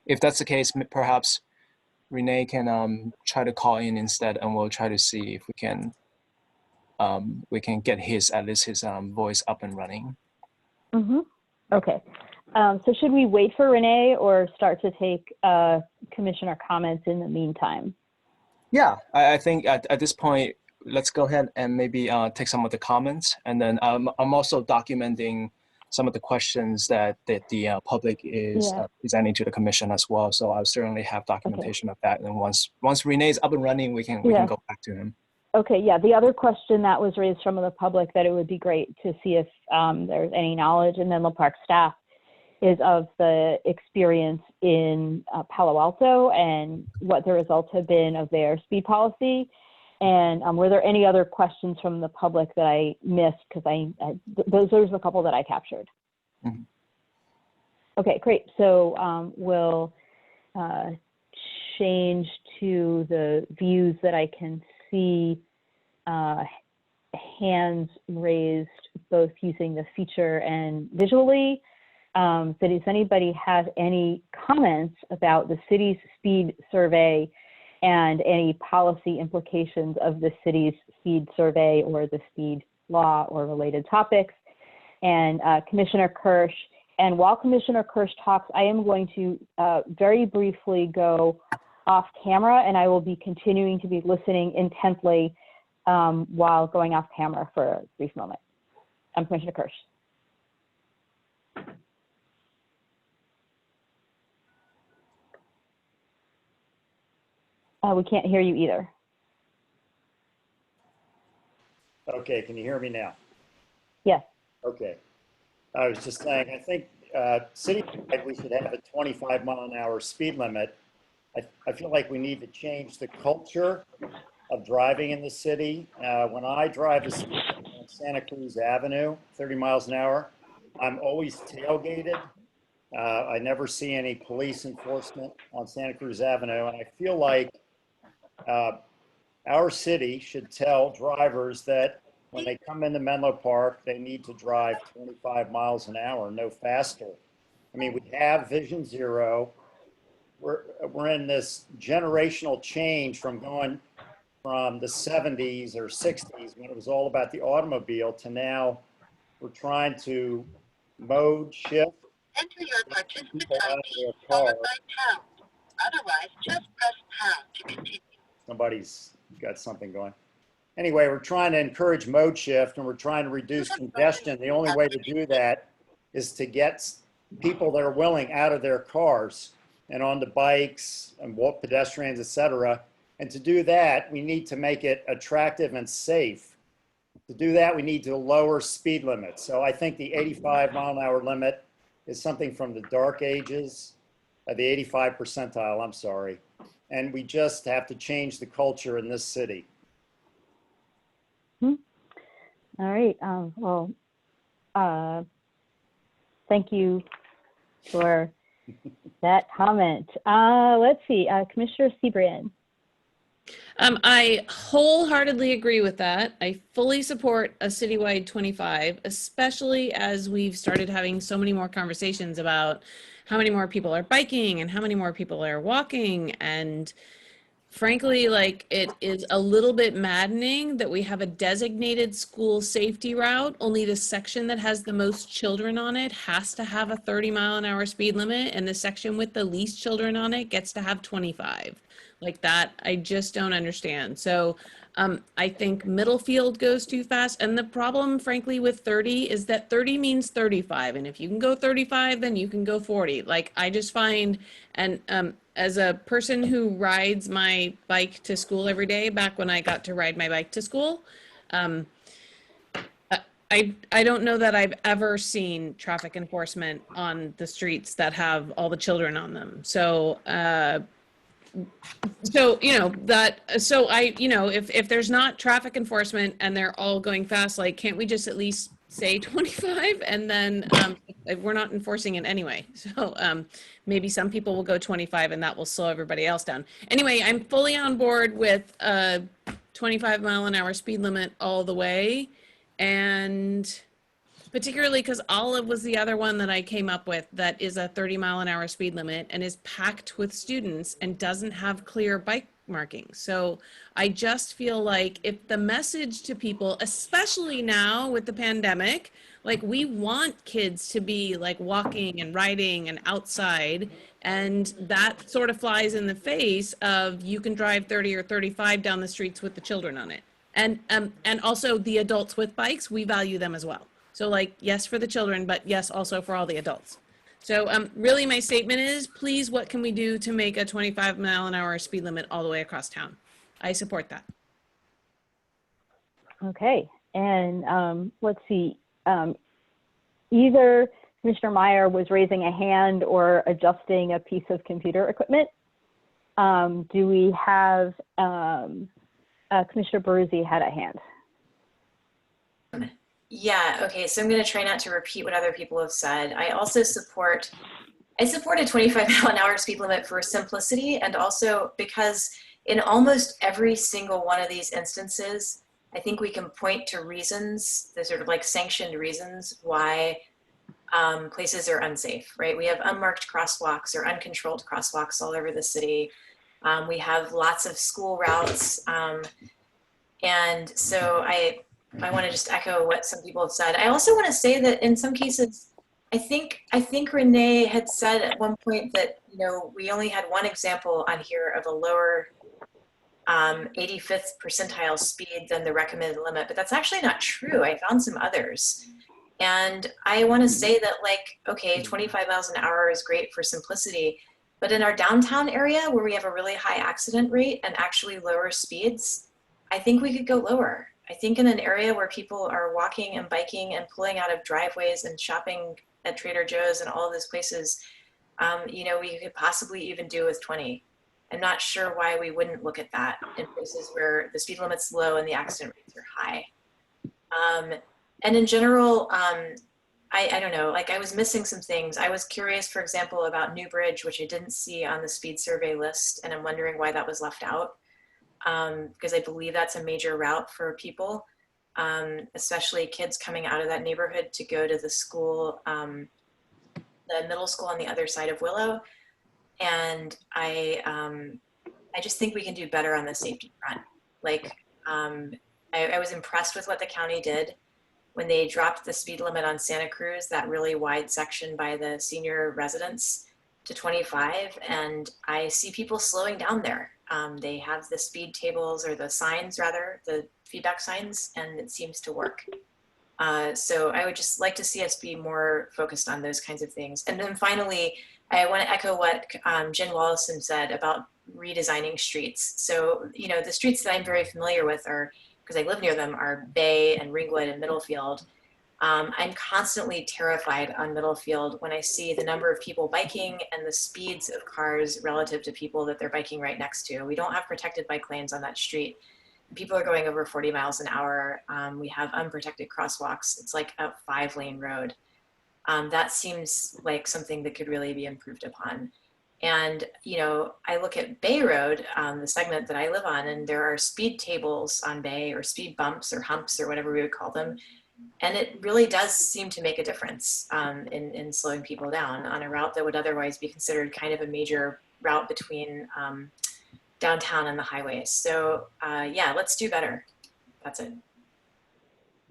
If that's the case, perhaps Renee can try to call in instead, and we'll try to see if we can get at least his voice up and running. Mm-hmm. Okay. So should we wait for Renee or start to take commissioner comments in the meantime? Yeah, I think at this point, let's go ahead and maybe take some of the comments, and then I'm also documenting some of the questions that the public is presenting to the commission as well. So I'll certainly have documentation of that. And once Renee's up and running, we can go back to him. Okay, yeah. The other question that was raised from the public that it would be great to see if there's any knowledge in Menlo Park staff is of the experience in Palo Alto and what the results have been of their speed policy. And were there any other questions from the public that I missed? Because those are a couple that I captured. Mm-hmm. Okay, great. So we'll change to the views that I can see hands raised, both using the feature and visually. So does anybody have any comments about the city's speed survey and any policy implications of the city's speed survey or the speed law or related topics? And Commissioner Kirsch, and while Commissioner Kirsch talks, I am going to very briefly go off camera, and I will be continuing to be listening intently while going off camera for a brief moment. Commissioner Kirsch. We can't hear you either. Okay, can you hear me now? Yes. Okay. I was just saying, I think citywide we should have a 25-mile-an-hour speed limit. I feel like we need to change the culture of driving in the city. When I drive on Santa Cruz Avenue, 30 miles an hour, I'm always tailgated. I never see any police enforcement on Santa Cruz Avenue. And I feel like our city should tell drivers that when they come into Menlo Park, they need to drive 25 miles an hour, no faster. I mean, we have Vision Zero. We're in this generational change from going from the 70s or 60s when it was all about the automobile to now we're trying to mode shift. Enter your participant people out of ID their followed car. by pound. Otherwise, just press pound to continue. Somebody's got something going. Anyway, we're trying to encourage mode shift and we're trying to reduce congestion. The only way to do that is to get people that are willing out of their cars and onto bikes and walk pedestrians, etc. And to do that, we need to make it attractive and safe. To do that, we need to lower speed limits. So I think the 85-mile-an-hour limit is something from the dark ages, the 85 percentile, I'm sorry. And we just have to change the culture in this city. All right. Thank you for that comment. Let's see, Commissioner Sebrian. I wholeheartedly agree with that. I fully support a citywide 25, especially as we've started having so many more conversations about how many more people are biking and how many more people are walking. And frankly, like, it is a little bit maddening that we have a designated school safety route. Only the section that has the most children on it has to have a 30-mile-an-hour speed limit, and the section with the least children on it gets to have 25. Like that, I just don't understand. So I think Middlefield goes too fast. And the problem, frankly, with 30 is that 30 means 35. And if you can go 35, then you can go 40. Like, I just find, and as a person who rides my bike to school every day, back when I got to ride my bike to school, I don't know that I've ever seen traffic enforcement on the streets that have all the children on them. So, if there's not traffic enforcement and they're all going fast, like, can't we just at least say 25 and then we're not enforcing it anyway. So maybe some people will go 25 and that will slow everybody else down. Anyway, I'm fully on board with a 25-mile-an-hour speed limit all the way. And particularly because Olive was the other one that I came up with that is a 30-mile-an-hour speed limit and is packed with students and doesn't have clear bike markings. So I just feel like if the message to people, especially now with the pandemic, like, we want kids to be like walking and riding and outside, and that sort of flies in the face of you can drive 30 or 35 down the streets with the children on it. And also the adults with bikes, we value them as well. So, like, yes for the children, but yes also for all the adults. So really my statement is, please, what can we do to make a 25-mile-an-hour speed limit all the way across town? I support that. Okay, and let's see, either Commissioner Meyer was raising a hand or adjusting a piece of computer equipment. Do we have, Commissioner Baruzzi had a hand. Yeah, okay, so I'm going to try not to repeat what other people have said. I also support a 25-mile-an-hour speed limit for simplicity, and also because in almost every single one of these instances, I think we can point to reasons, the sort of like sanctioned reasons why places are unsafe, right? We have unmarked crosswalks or uncontrolled crosswalks all over the city. We have lots of school routes. And so I want to just echo what some people have said. I also want to say that in some cases, I think Renee had said at one point that, you know, we only had one example on here of a lower 85th percentile speed than the recommended limit, but that's actually not true. I found some others. And I want to say that, like, okay, 25 miles an hour is great for simplicity, but in our downtown area where we have a really high accident rate and actually lower speeds, I think we could go lower. I think in an area where people are walking and biking and pulling out of driveways and shopping at Trader Joe's and all of those places, you know, we could possibly even do with 20. I'm not sure why we wouldn't look at that in places where the speed limit's low and the accident rates are high. And in general, I don't know, like I was missing some things. I was curious, for example, about Newbridge, which I didn't see on the speed survey list, and I'm wondering why that was left out. Because I believe that's a major route for people, especially kids coming out of that neighborhood to go to the school, the middle school on the other side of Willow. And I just think we can do better on the safety front. Like, I was impressed with what the county did when they dropped the speed limit on Santa Cruz, that really wide section by the senior residents, to 25. And I see people slowing down there. They have the speed tables, or the signs rather, the feedback signs, and it seems to work. So I would just like to see us be more focused on those kinds of things. And then finally, I want to echo what Jen Wallison said about redesigning streets. So, you know, the streets that I'm very familiar with are, because I live near them, are Bay and Ringwood and Middlefield. I'm constantly terrified on Middlefield when I see the number of people biking and the speeds of cars relative to people that they're biking right next to. We don't have protected bike lanes on that street. People are going over 40 miles an hour. We have unprotected crosswalks. It's like a 5-lane road. That seems like something that could really be improved upon. And, you know, I look at Bay Road, the segment that I live on, and there are speed tables on Bay, or speed bumps or humps or whatever we would call them. And it really does seem to make a difference in slowing people down on a route that would otherwise be considered kind of a major route between downtown and the highways. So yeah, let's do better. That's it.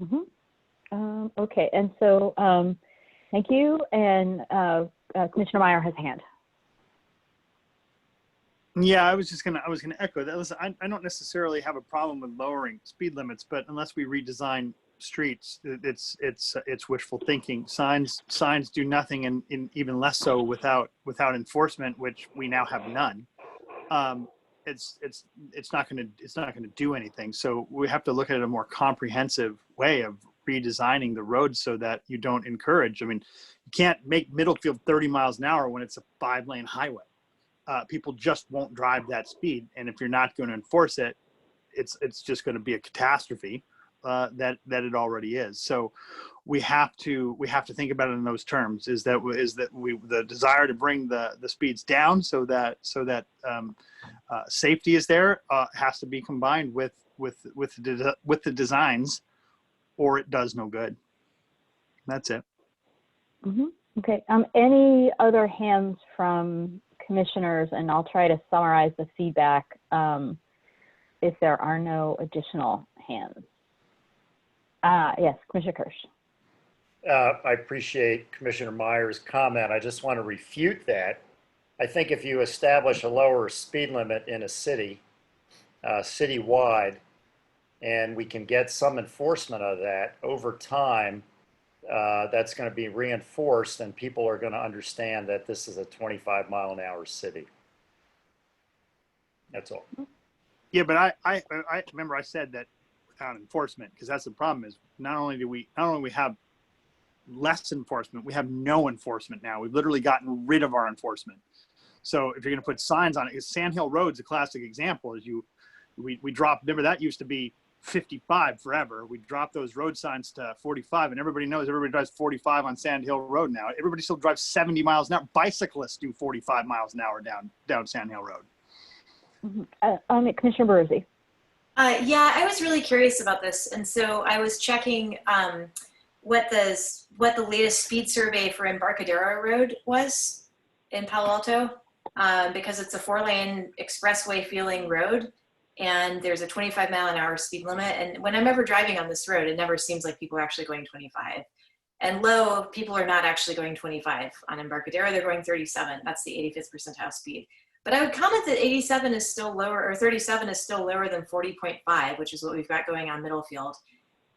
Mm-hmm. Okay, and so thank you. And Commissioner Meyer has a hand. Yeah, I was gonna echo that. I don't necessarily have a problem with lowering speed limits, but unless we redesign streets, it's wishful thinking. Signs do nothing, and even less so without enforcement, which we now have none. It's not gonna do anything. So we have to look at it a more comprehensive way of redesigning the roads so that you don't encourage. I mean, you can't make Middlefield 30 miles an hour when it's a 5-lane highway. People just won't drive that speed, and if you're not going to enforce it, it's just going to be a catastrophe that it already is. So we have to think about it in those terms. Is that the desire to bring the speeds down so that safety is there has to be combined with the designs, or it does no good. That's it. Mm-hmm. Okay. Any other hands from commissioners? And I'll try to summarize the feedback if there are no additional hands. Yes, Commissioner Kirsch. I appreciate Commissioner Meyer's comment. I just want to refute that. I think if you establish a lower speed limit in a city, citywide, and we can get some enforcement of that over time, that's going to be reinforced, and people are going to understand that this is a 25-mile-an-hour city. That's all. Yeah, but I remember I said that without enforcement, because that's the problem. Is not only we have less enforcement, we have no enforcement now. We've literally gotten rid of our enforcement. So if you're going to put signs on it, Sand Hill Road's a classic example. We dropped. Remember, that used to be 55 forever. We dropped those road signs to 45, and everybody drives 45 on Sand Hill Road now. Everybody still drives 70 miles an hour. Bicyclists do 45 miles an hour down Sand Hill Road. Mm-hmm. Commissioner Burzzi. Yeah, I was really curious about this, and so I was checking what the latest speed survey for Embarcadero Road was in Palo Alto, because it's a 4-lane expressway feeling road, and there's a 25-mile-an-hour speed limit. And when I'm ever driving on this road, it never seems like people are actually going 25. And low, people are not actually going 25 on Embarcadero; they're going 37. That's the 85th percentile speed. But I would comment that 87 is still lower, or 37 is still lower than 40.5, which is what we've got going on Middlefield.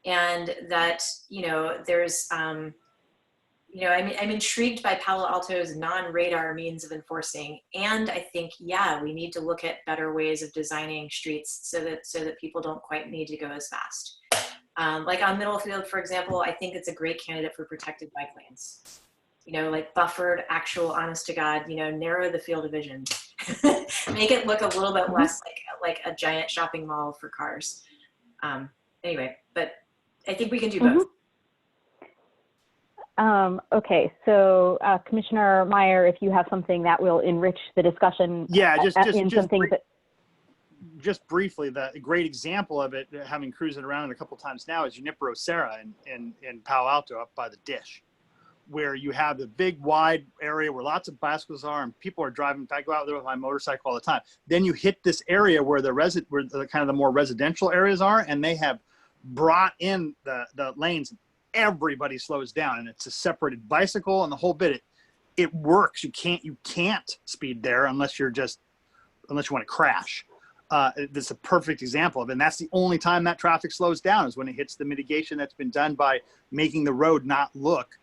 And that, you know, there's, you know, I'm intrigued by Palo Alto's non-radar means of enforcing. And I think, yeah, we need to look at better ways of designing streets so that people don't quite need to go as fast. Like on Middlefield, for example, I think it's a great candidate for protected bike lanes. You know, like buffered, actual, honest to God, you know, narrow the field of vision. Make it look a little bit less like a giant shopping mall for cars. Anyway, but I think we can do both. Okay, so Commissioner Meyer, if you have something that will enrich the discussion, just briefly, the great example of it, having cruised it around a couple times now, is Junipero Serra in Palo Alto, up by the Dish, where you have the big wide area where lots of bicycles are and people are driving. I go out there with my motorcycle all the time. Then you hit this area where the kind of the more residential areas are, and they have brought in the lanes. Everybody slows down, and it's a separated bicycle and the whole bit. It works. You can't speed there unless you want to crash. This is a perfect example of it. And that's the only time that traffic slows down, is when it hits the mitigation that's been done by making the road not look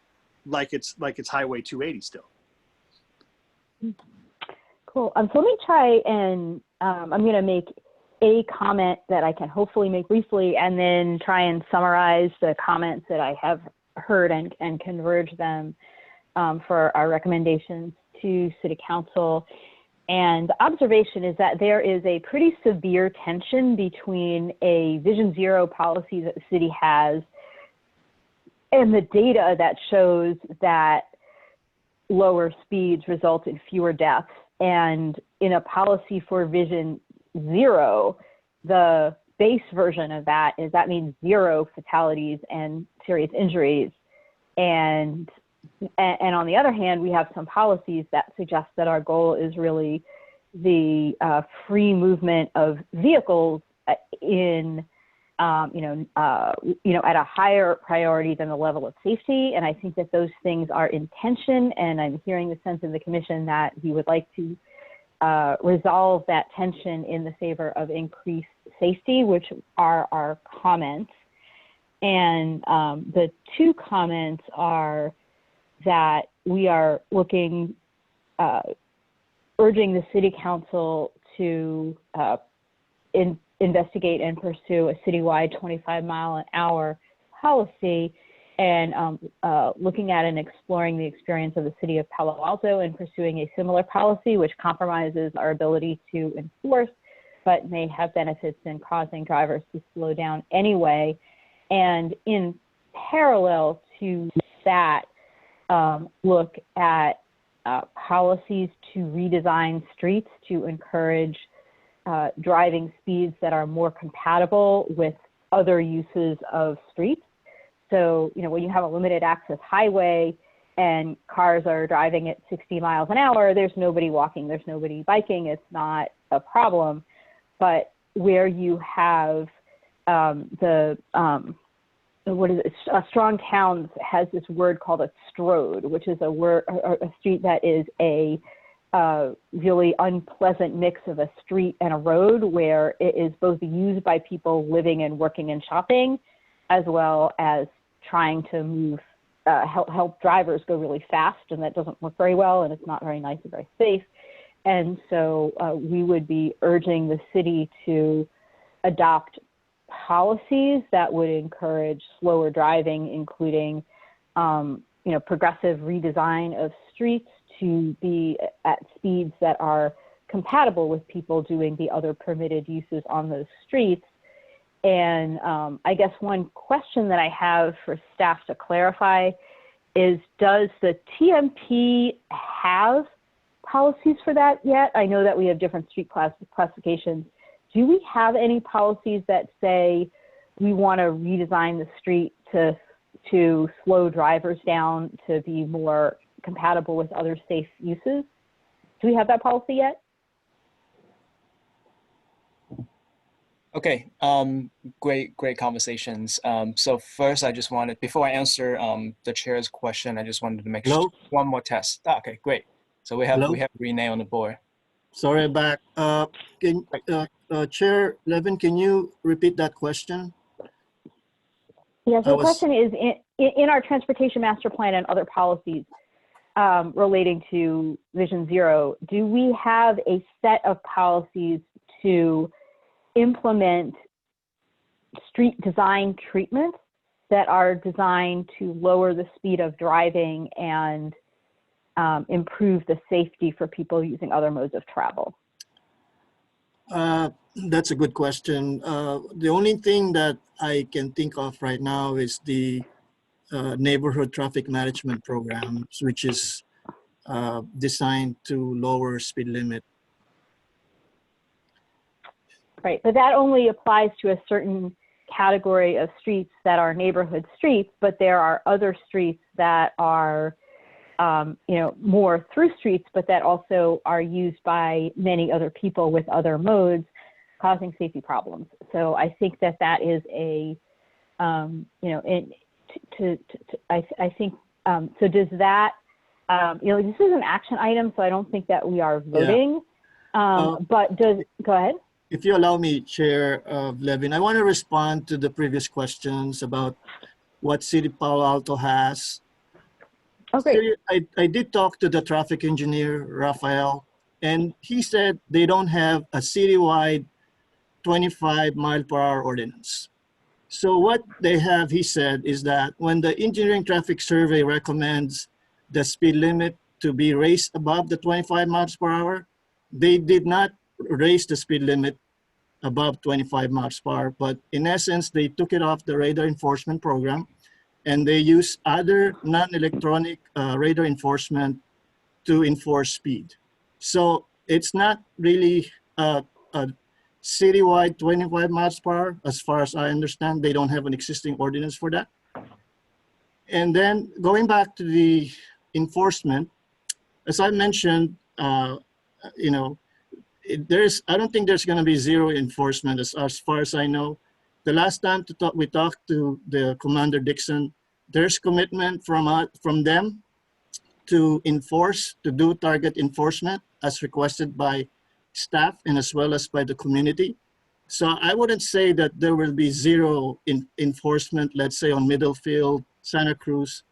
like it's Highway 280 still. Cool. So let me try and I'm going to make a comment that I can hopefully make briefly, and then try and summarize the comments that I have heard and converge them for our recommendations to City Council. And the observation is that there is a pretty severe tension between a Vision Zero policy that the city has and the data that shows that lower speeds result in fewer deaths. And in a policy for Vision Zero, the base version of that means 0 fatalities and serious injuries. And on the other hand, we have some policies that suggest that our goal is really the free movement of vehicles in, at a higher priority than the level of safety. And I think that those things are in tension. And I'm hearing the sense of the commission that we would like to resolve that tension in the favor of increased safety, which are our comments. And the two comments are that we are urging the City Council to investigate and pursue a citywide 25-mile-an-hour policy, and looking at and exploring the experience of the city of Palo Alto and pursuing a similar policy, which compromises our ability to enforce, but may have benefits in causing drivers to slow down anyway. And in parallel to that, look at policies to redesign streets to encourage driving speeds that are more compatible with other uses of streets. So, when you have a limited access highway and cars are driving at 60 miles an hour, there's nobody walking, there's nobody biking, it's not a problem. But where you have Strong Towns has this word called a strode, which is a street that is a really unpleasant mix of a street and a road, where it is both used by people living and working and shopping, as well as trying to move, help drivers go really fast, and that doesn't work very well, and it's not very nice or very safe. And so we would be urging the city to adopt policies that would encourage slower driving, including, progressive redesign of streets to be at speeds that are compatible with people doing the other permitted uses on those streets. And I guess one question that I have for staff to clarify is, does the TMP have policies for that yet? I know that we have different street classifications. Do we have any policies that say we want to redesign the street to slow drivers down to be more compatible with other safe uses? Do we have that policy yet? Okay, great conversations. So first, I just wanted, before I answer the chair's question, I just wanted to make sure one more test. Okay, great. So we have Renee on the board. Sorry, back. Chair Levin, can you repeat that question? Yes, the question is, in our transportation master plan and other policies relating to Vision Zero, do we have a set of policies to implement street design treatments that are designed to lower the speed of driving and improve the safety for people using other modes of travel? That's a good question. The only thing that I can think of right now is the neighborhood traffic management programs, which is designed to lower speed limit. Right, but that only applies to a certain category of streets that are neighborhood streets, but there are other streets that are more through streets, but that also are used by many other people with other modes, causing safety problems. So I think that that is a, I think, so does that, this is an action item, so I don't think that we are voting, but go ahead. If you allow me, Chair Levin, I want to respond to the previous questions about what City Palo Alto has. Okay. I did talk to the traffic engineer, Rafael, and he said they don't have a citywide 25-mile-per-hour ordinance. So what they have, he said, is that when the engineering traffic survey recommends the speed limit to be raised above the 25 miles per hour, they did not raise the speed limit above 25 miles per hour, but in essence, they took it off the radar enforcement program and they use other non-electronic radar enforcement to enforce speed. So it's not really a citywide 25 miles per hour, as far as I understand. They don't have an existing ordinance for that. And then going back to the enforcement, as I mentioned, I don't think there's going to be zero enforcement as far as I know. The last time we talked to the Commander Dixon, there's commitment from them to enforce, to do target enforcement as requested by staff and as well as by the community. So I wouldn't say that there will be zero enforcement, let's say on Middlefield, Santa Cruz.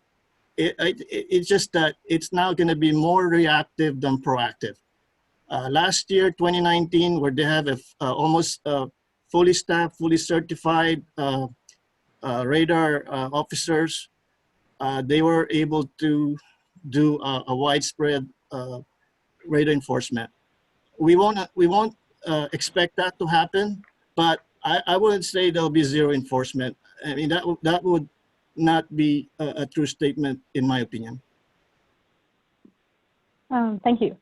It's just that it's now going to be more reactive than proactive. Last year, 2019, where they have almost fully staffed, fully certified radar officers, they were able to do a widespread radar enforcement. We won't expect that to happen, but I wouldn't say there'll be zero enforcement. I mean, that would not be a true statement, in my opinion. Thank you.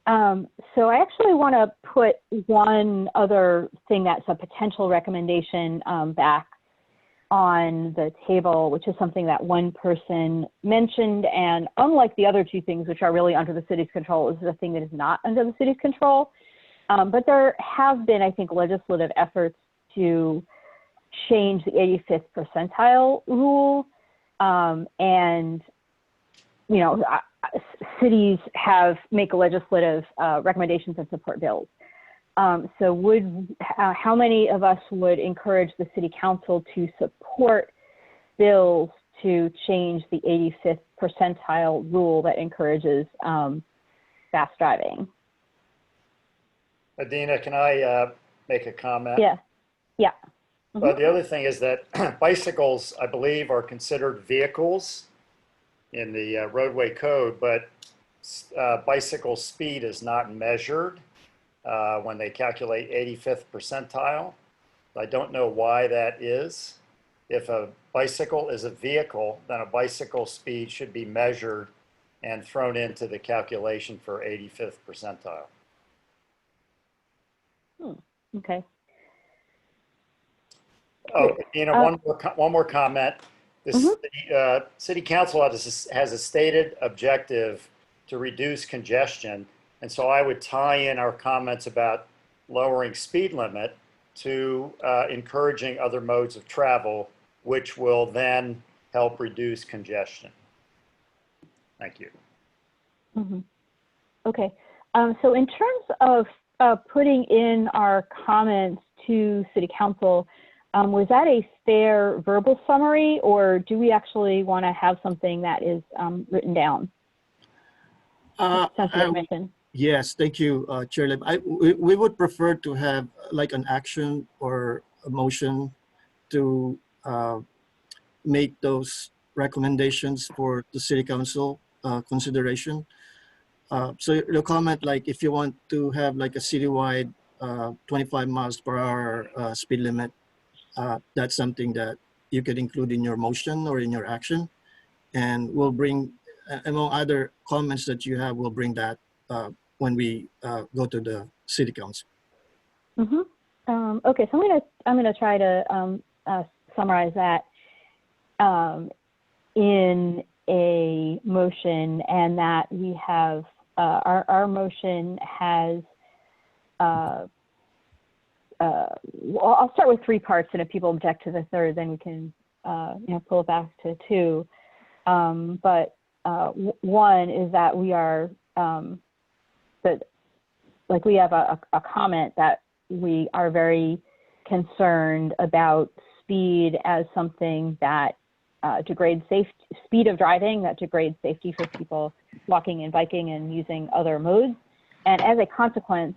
So I actually want to put one other thing that's a potential recommendation back on the table, which is something that one person mentioned. And unlike the other two things, which are really under the city's control, this is a thing that is not under the city's control. But there have been, I think, legislative efforts to change the 85th percentile rule. Cities make legislative recommendations and support bills. So how many of us would encourage the city council to support bills to change the 85th percentile rule that encourages fast driving? Adina, can I make a comment? Yeah. But the other thing is that bicycles, I believe, are considered vehicles in the roadway code, but bicycle speed is not measured when they calculate 85th percentile. I don't know why that is. If a bicycle is a vehicle, then a bicycle speed should be measured and thrown into the calculation for 85th percentile. Okay. Oh, one more comment. The city council has a stated objective to reduce congestion. And so I would tie in our comments about lowering speed limit to encouraging other modes of travel, which will then help reduce congestion. Thank you. Okay. So in terms of putting in our comments to city council, was that a fair verbal summary, or do we actually want to have something that is written down? Yes, thank you, Chair Lib. We would prefer to have like an action or a motion to make those recommendations for the city council consideration. So your comment, like if you want to have like a citywide 25 miles per hour speed limit, that's something that you could include in your motion or in your action. And we'll bring, among other comments that you have, we'll bring that when we go to the city council. Okay, so I'm gonna try to summarize that in a motion, and that we have our motion has. Well, I'll start with 3 parts, and if people object to the third, then we can pull it back to 2. But one is that we are we have a comment that we are very concerned about speed as something that degrades speed of driving, that degrades safety for people walking and biking and using other modes. And as a consequence,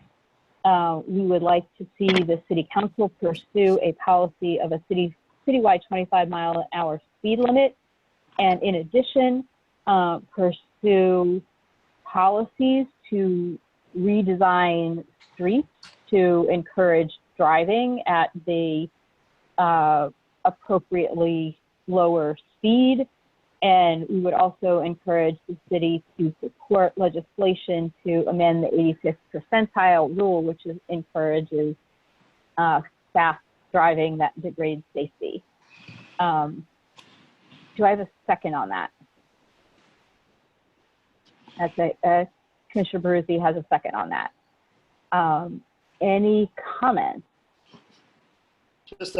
we would like to see the city council pursue a policy of a citywide 25-mile-an-hour speed limit, and in addition, pursue policies to redesign streets to encourage driving at the appropriately lower speed. And we would also encourage the city to support legislation to amend the 85th percentile rule, which encourages fast driving that degrades safety. Do I have a second on that? Commissioner Baruzzi has a second on that. Any comments? Just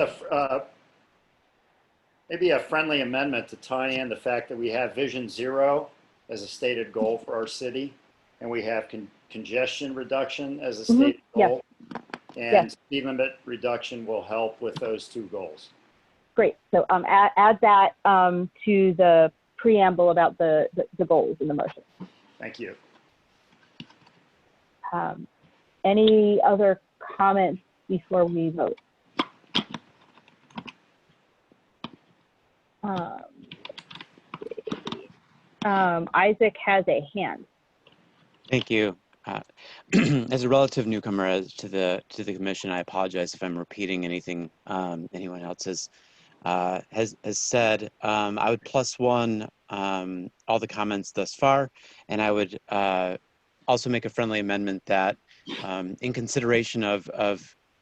maybe a friendly amendment to tie in the fact that we have Vision Zero as a stated goal for our city, and we have congestion reduction as a stated goal, and speed limit reduction will help with those 2 goals. Great. So add that to the preamble about the goals in the motion. Thank you. Any other comments before we vote? Isaac has a hand. Thank you. As a relative newcomer to the commission, I apologize if I'm repeating anything anyone else has said. I would +1 all the comments thus far, and I would also make a friendly amendment that in consideration of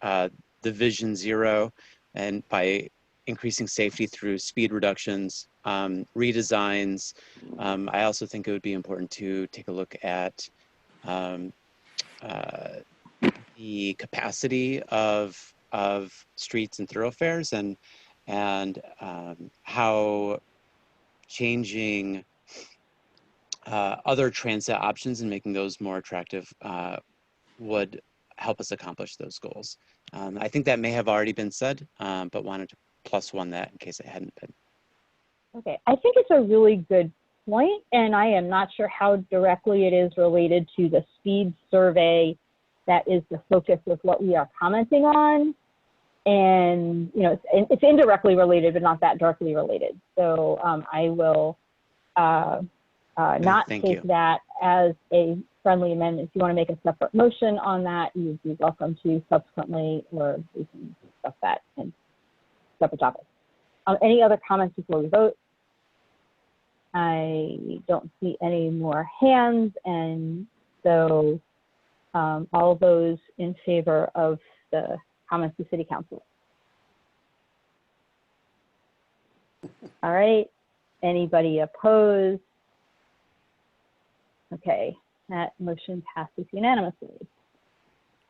the Vision Zero, and by increasing safety through speed reductions, redesigns, I also think it would be important to take a look at the capacity of streets and thoroughfares, and how changing other transit options and making those more attractive would help us accomplish those goals. I think that may have already been said, but wanted to +1 that in case it hadn't been. Okay, I think it's a really good point, and I am not sure how directly it is related to the speed survey that is the focus of what we are commenting on. And it's indirectly related, but not that directly related. So I will not take that as a friendly amendment. If you want to make a separate motion on that, you'd be welcome to subsequently, or we can discuss that in separate topics. Any other comments before we vote? I don't see any more hands, and so all those in favor of the comments to City Council. All right, anybody opposed? Okay, that motion passes unanimously.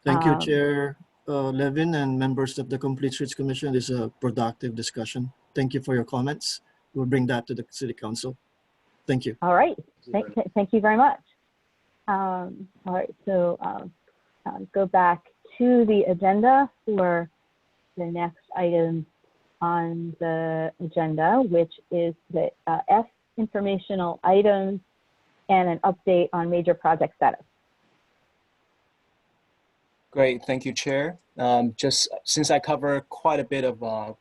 Thank you, Chair Levin and members of the Complete Streets Commission. This is a productive discussion. Thank you for your comments. We'll bring that to the City Council. Thank you. All right, thank you very much. All right, so go back to the agenda for the next item on the agenda, which is the F, informational items, and an update on major project status. Great, thank you, Chair. Just since I cover quite a bit of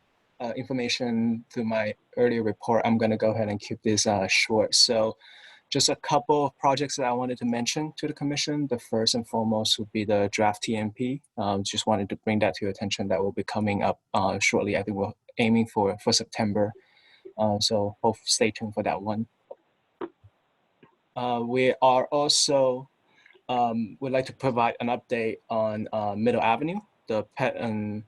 information through my earlier report, I'm going to go ahead and keep this short. So just a couple of projects that I wanted to mention to the commission. The first and foremost would be the draft TMP. Just wanted to bring that to your attention. That will be coming up shortly. I think we're aiming for September. So hope stay tuned for that one. We are also would like to provide an update on Middle Avenue, the pet and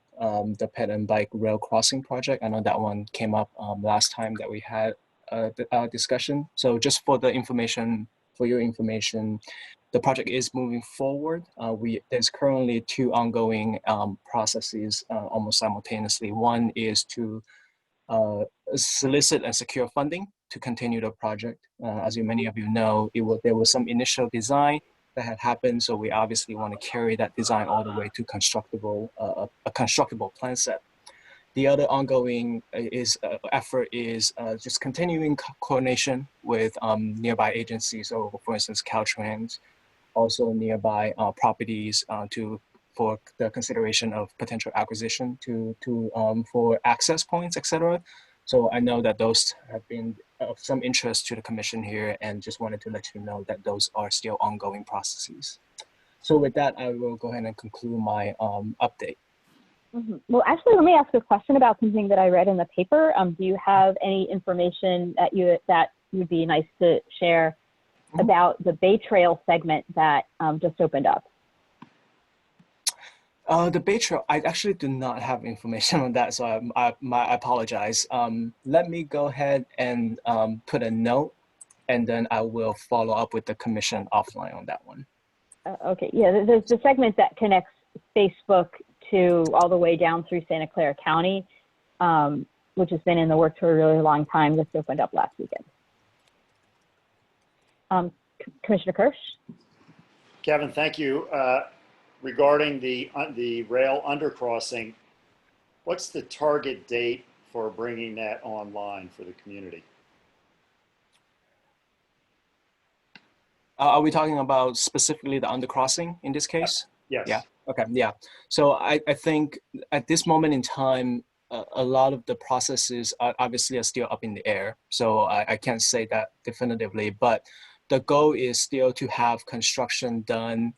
bike rail crossing project. I know that one came up last time that we had a discussion. So just for the information, for your information, the project is moving forward. There's currently 2 ongoing processes almost simultaneously. One is to solicit and secure funding to continue the project. As many of you know, there was some initial design that had happened, so we obviously want to carry that design all the way to a constructible plan set. The other ongoing effort is just continuing coordination with nearby agencies. So, for instance, Caltrans, also nearby properties for the consideration of potential acquisition for access points, etc. So I know that those have been of some interest to the commission here, and just wanted to let you know that those are still ongoing processes. So with that, I will go ahead and conclude my update. Well, actually, let me ask a question about something that I read in the paper. Do you have any information that would be nice to share about the Bay Trail segment that just opened up? The Bay Trail, I actually do not have information on that, so I apologize. Let me go ahead and put a note, and then I will follow up with the commission offline on that one. Okay, yeah, there's the segment that connects Facebook to all the way down through Santa Clara County, which has been in the works for a really long time. This opened up last weekend. Commissioner Kirsch? Kevin, thank you. Regarding the rail undercrossing, what's the target date for bringing that online for the community? Are we talking about specifically the undercrossing in this case? Yes. Yeah. Okay. Yeah. So I think at this moment in time, a lot of the processes are still up in the air. So I can't say that definitively, but the goal is still to have construction done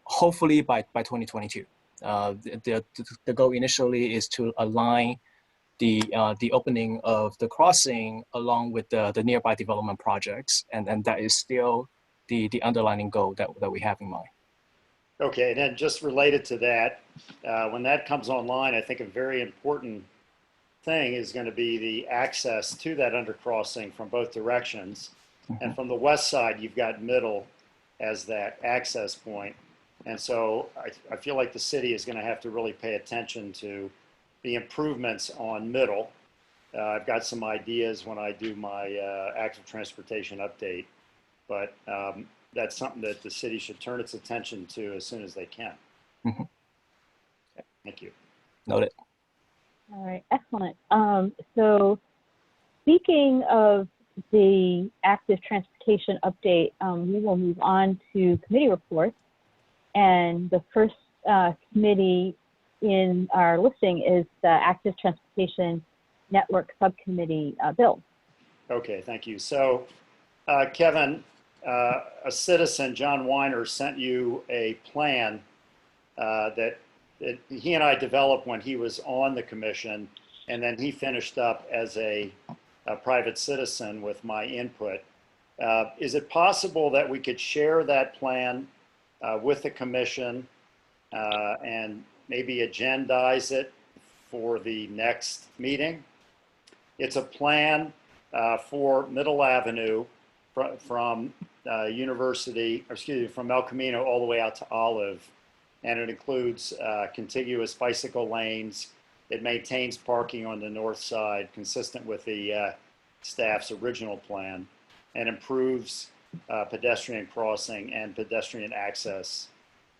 hopefully by 2022. The goal initially is to align the opening of the crossing along with the nearby development projects, and that is still the underlying goal that we have in mind. Okay, and then just related to that, when that comes online, I think a very important thing is going to be the access to that undercrossing from both directions. And from the west side, you've got Middle as that access point. And so I feel like the city is going to have to really pay attention to the improvements on Middle. I've got some ideas when I do my active transportation update, but that's something that the city should turn its attention to as soon as they can. Thank you. Noted. All right, excellent. So speaking of the active transportation update, we will move on to committee reports. And the first committee in our listing is the Active Transportation Network Subcommittee bill. Okay, thank you. So Kevin, a citizen, John Weiner, sent you a plan that he and I developed when he was on the commission, and then he finished up as a private citizen with my input. Is it possible that we could share that plan with the commission and maybe agendize it for the next meeting? It's a plan for Middle Avenue from from El Camino all the way out to Olive, and it includes contiguous bicycle lanes. It maintains parking on the north side consistent with the staff's original plan, and improves pedestrian crossing and pedestrian access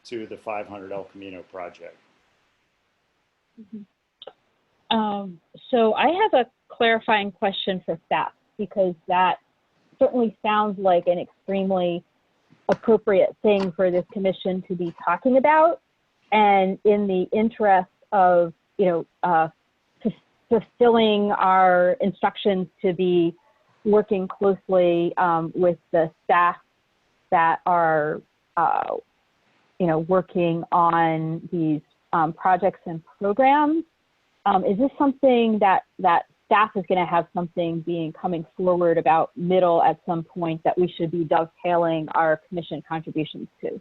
to the 500 El Camino project. So I have a clarifying question for staff, because that certainly sounds like an extremely appropriate thing for this commission to be talking about. And in the interest of, fulfilling our instructions to be working closely with the staff that are, working on these projects and programs. Is this something that staff is going to have something coming forward about middle at some point that we should be dovetailing our commission contributions to?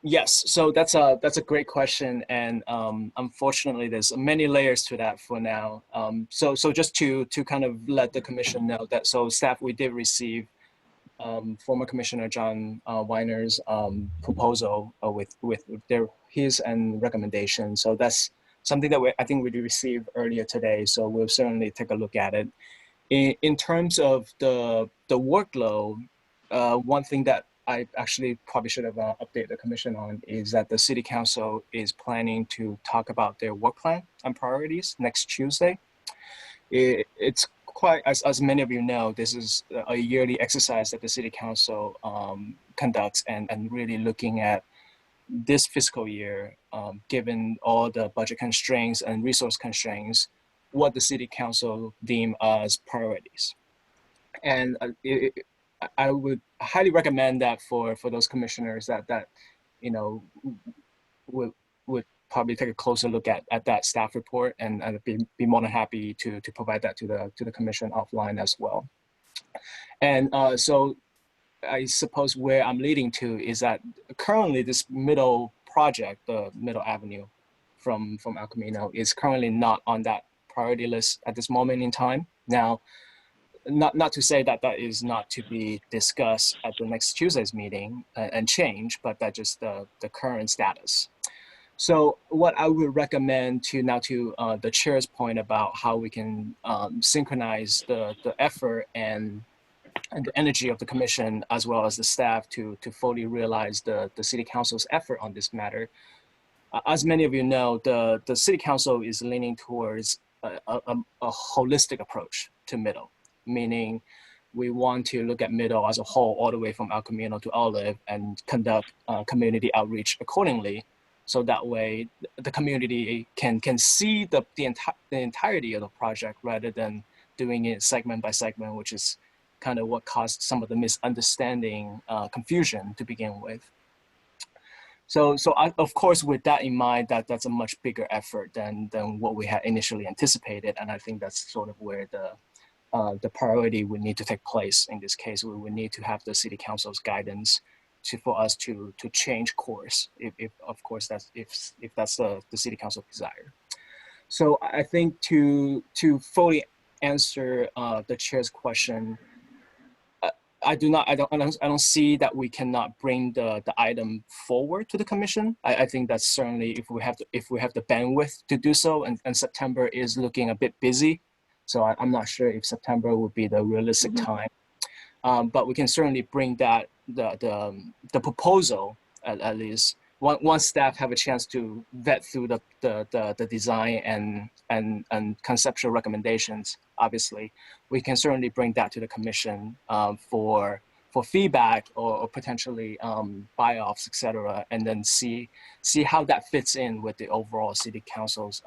Yes, so that's a great question, and unfortunately, there's many layers to that for now. So just to kind of let the commission know that, so staff, we did receive former Commissioner John Weiner's proposal with his and recommendation. So that's something that I think we received earlier today. So we'll certainly take a look at it. In terms of the workload, one thing that I actually probably should have updated the commission on is that the city council is planning to talk about their work plan and priorities next Tuesday. It's quite, as many of you know, this is a yearly exercise that the city council conducts and really looking at this fiscal year, given all the budget constraints and resource constraints, what the city council deem as priorities. And I would highly recommend that for those commissioners that would probably take a closer look at that staff report and be more than happy to provide that to the commission offline as well. And so I suppose where I'm leading to is that currently this middle project, the Middle Avenue from El Camino, is currently not on that priority list at this moment in time. Now, not to say that is not to be discussed at the next Tuesday's meeting and change, but that's just the current status. So what I would recommend to the chair's point about how we can synchronize the effort and the energy of the commission as well as the staff to fully realize the city council's effort on this matter. As many of you know, the city council is leaning towards a holistic approach to middle, meaning we want to look at middle as a whole, all the way from El Camino to Olive, and conduct community outreach accordingly. So that way the community can see the entirety of the project rather than doing it segment by segment, which is kind of what caused some of the misunderstanding, confusion to begin with. So of course, with that in mind, that's a much bigger effort than what we had initially anticipated. And I think that's sort of where the priority would need to take place in this case. We would need to have the city council's guidance for us to change course, if of course that's the city council's desire. So I think to fully answer the chair's question, I don't see that we cannot bring the item forward to the commission. I think that's certainly if we have the bandwidth to do so, and September is looking a bit busy, so I'm not sure if September would be the realistic time. But we can certainly bring that the proposal at least once staff have a chance to vet through the design and conceptual recommendations. Obviously, we can certainly bring that to the commission for feedback or potentially buy-offs, etc., and then see how that fits in with the overall city council's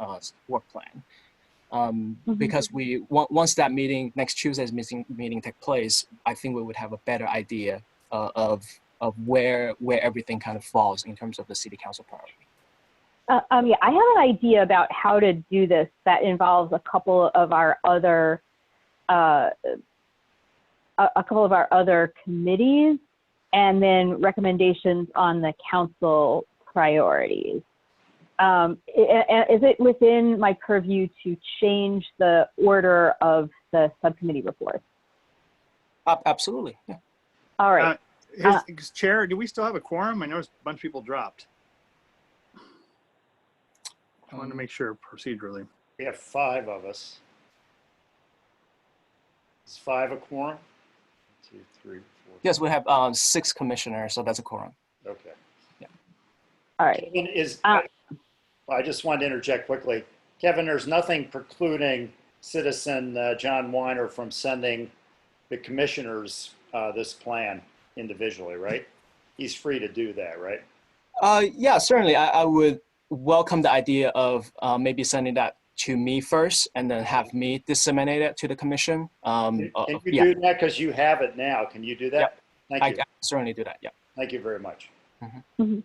work plan. Because once that meeting, next Tuesday's meeting take place, I think we would have a better idea of where everything kind of falls in terms of the city council priority. Yeah, I have an idea about how to do this that involves a couple of our other committees, and then recommendations on the council priorities. Is it within my purview to change the order of the subcommittee reports? Absolutely, yeah. All right. Chair, do we still have a quorum? I noticed a bunch of people dropped. I wanted to make sure procedurally. We have 5 of us. Is 5 a quorum? 1, 2, 3, 4. Yes, we have 6 commissioners, so that's a quorum. Okay. Yeah. All right. Kevin, I just wanted to interject quickly. Kevin, there's nothing precluding citizen John Weiner from sending the commissioners this plan individually, right? He's free to do that, right? Yeah, certainly. I would welcome the idea of maybe sending that to me first and then have me disseminate it to the commission. Can you Yeah. do that? Because you have it now. Can you do that? Yep. Thank I you. can certainly do that. Yeah. Thank you very much. Mhm.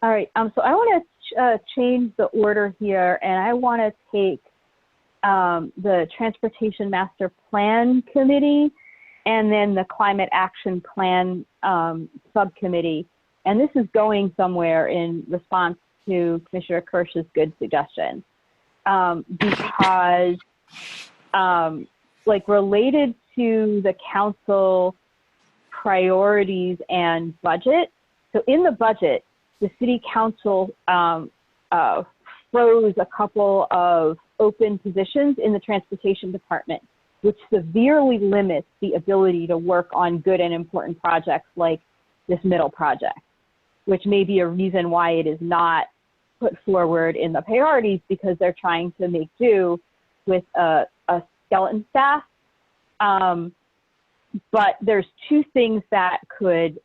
All right. So I want to change the order here, and I want to take the Transportation Master Plan Committee and then the Climate Action Plan Subcommittee. And this is going somewhere in response to Commissioner Kirsch's good suggestion. Because like related to the council priorities and budget. So in the budget, the city council froze a couple of open positions in the transportation department, which severely limits the ability to work on good and important projects like this middle project, which may be a reason why it is not put forward in the priorities, because they're trying to make do with a skeleton staff. But there's two things that could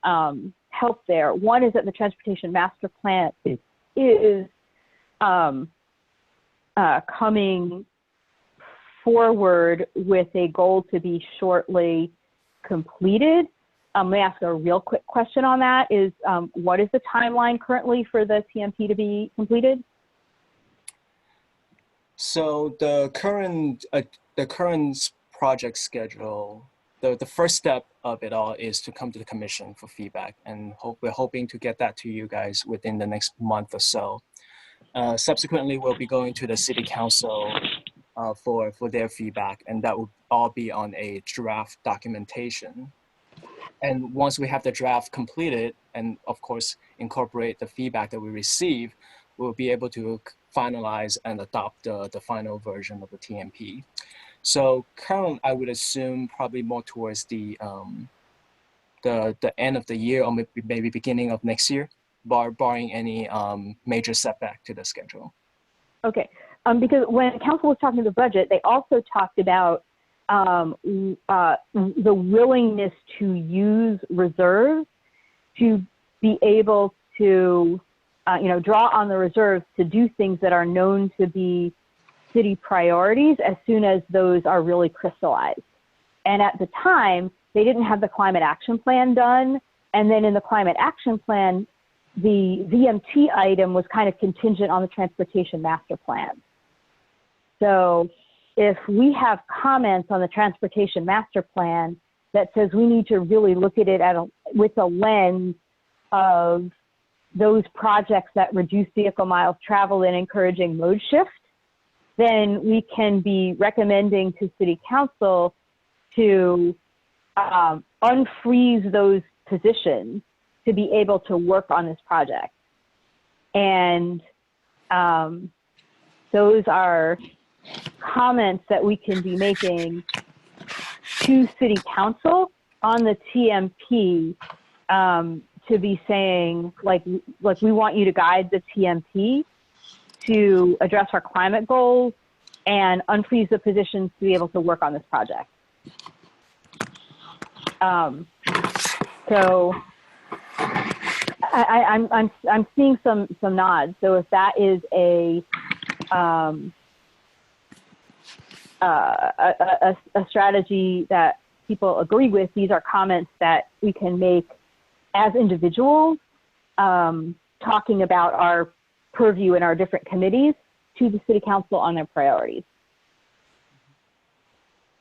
help there. One is that the Transportation Master Plan is coming forward with a goal to be shortly completed. Let me ask a real quick question on that is, what is the timeline currently for the TMP to be completed? So the current project schedule, the first step of it all is to come to the commission for feedback, and we're hoping to get that to you guys within the next month or so. Subsequently, we'll be going to the city council for their feedback, and that will all be on a draft documentation. And once we have the draft completed, and of course incorporate the feedback that we receive, we'll be able to finalize and adopt the final version of the TMP. So currently, I would assume probably more towards the end of the year, or maybe beginning of next year, barring any major setback to the schedule. Okay, because when council was talking the budget, they also talked about the willingness to use reserves to be able to, draw on the reserves to do things that are known to be city priorities as soon as those are really crystallized. And at the time, they didn't have the climate action plan done. And then in the climate action plan, the VMT item was kind of contingent on the transportation master plan. So if we have comments on the transportation master plan that says we need to really look at it with a lens of those projects that reduce vehicle miles traveled and encouraging mode shift, then we can be recommending to city council to unfreeze those positions to be able to work on this project. And those are comments that we can be making to city council on the TMP, to be saying like we want you to guide the TMP to address our climate goals and unfreeze the positions to be able to work on this project. So I'm seeing some nods. So if that is a strategy that people agree with, these are comments that we can make as individuals, talking about our purview in our different committees to the city council on their priorities.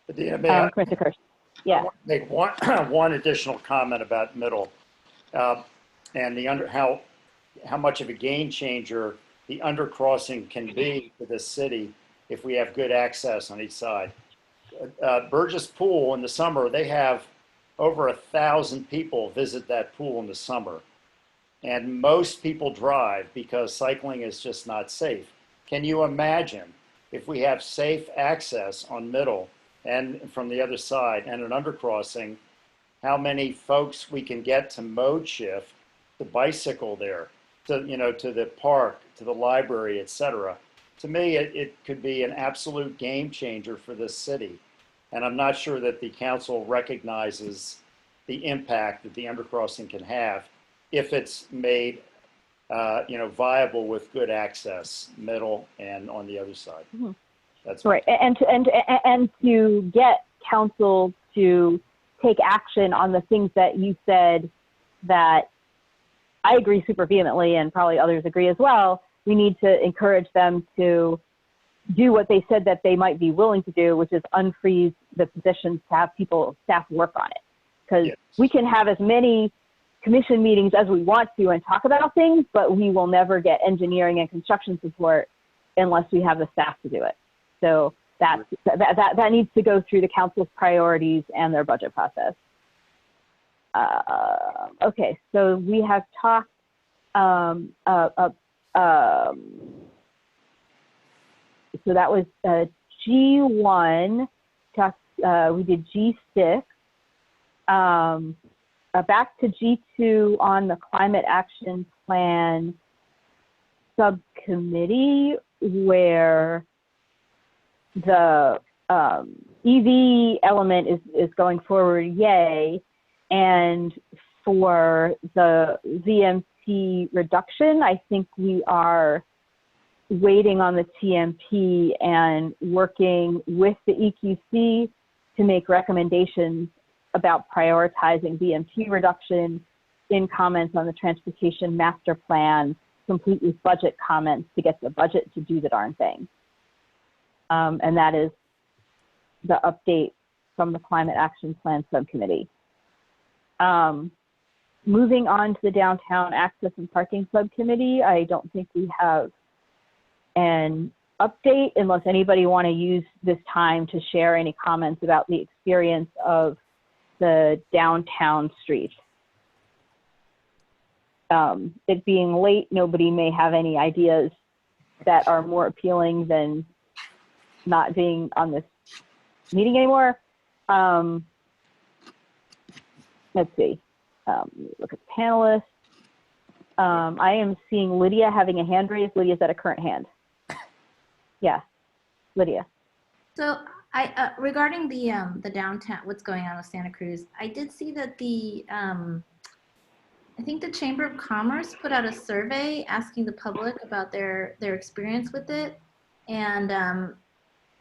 Commissioner Kirsch. Yeah. I want to make one additional comment about middle, and how much of a game changer the undercrossing can be for this city if we have good access on each side. Burgess Pool in the summer, they have over 1,000 people visit that pool in the summer. And most people drive because cycling is just not safe. Can you imagine if we have safe access on middle and from the other side and an undercrossing, how many folks we can get to mode shift, to bicycle there, to the park, to the library, etc. To me, it could be an absolute game changer for this city. And I'm not sure that the council recognizes the impact that the undercrossing can have if it's made viable with good access, middle and on the other side. Mhm. That's Right, and to get council to take action on the things that you said that I agree super vehemently, and probably others agree as well. We need to encourage them to do what they said that they might be willing to do, which is unfreeze the positions to have staff work on it. Because we can have as many commission meetings as we want to and talk about things, but we will never get engineering and construction support unless we have the staff to do it. So that needs to go through the council's priorities and their budget process. Okay, so we have talked so that was G1, we did G6. Back to G2 on the Climate Action Plan subcommittee, where the EV element is going forward, yay. And for the VMT reduction, I think we are waiting on the TMP and working with the EQC to make recommendations about prioritizing VMT reduction in comments on the Transportation Master Plan, complete with budget comments to get the budget to do the darn thing. And that is the update from the Climate Action Plan Subcommittee. Moving on to the Downtown Access and Parking Subcommittee, I don't think we have an update unless anybody want to use this time to share any comments about the experience of the downtown street. It being late, nobody may have any ideas that are more appealing than not being on this meeting anymore. Let's see. Look at the panelists. I am seeing Lydia having a hand raised. Lydia, is that a current hand? Yeah, Lydia. So regarding the downtown, what's going on with Santa Cruz, I did see that I think the Chamber of Commerce put out a survey asking the public about their experience with it, and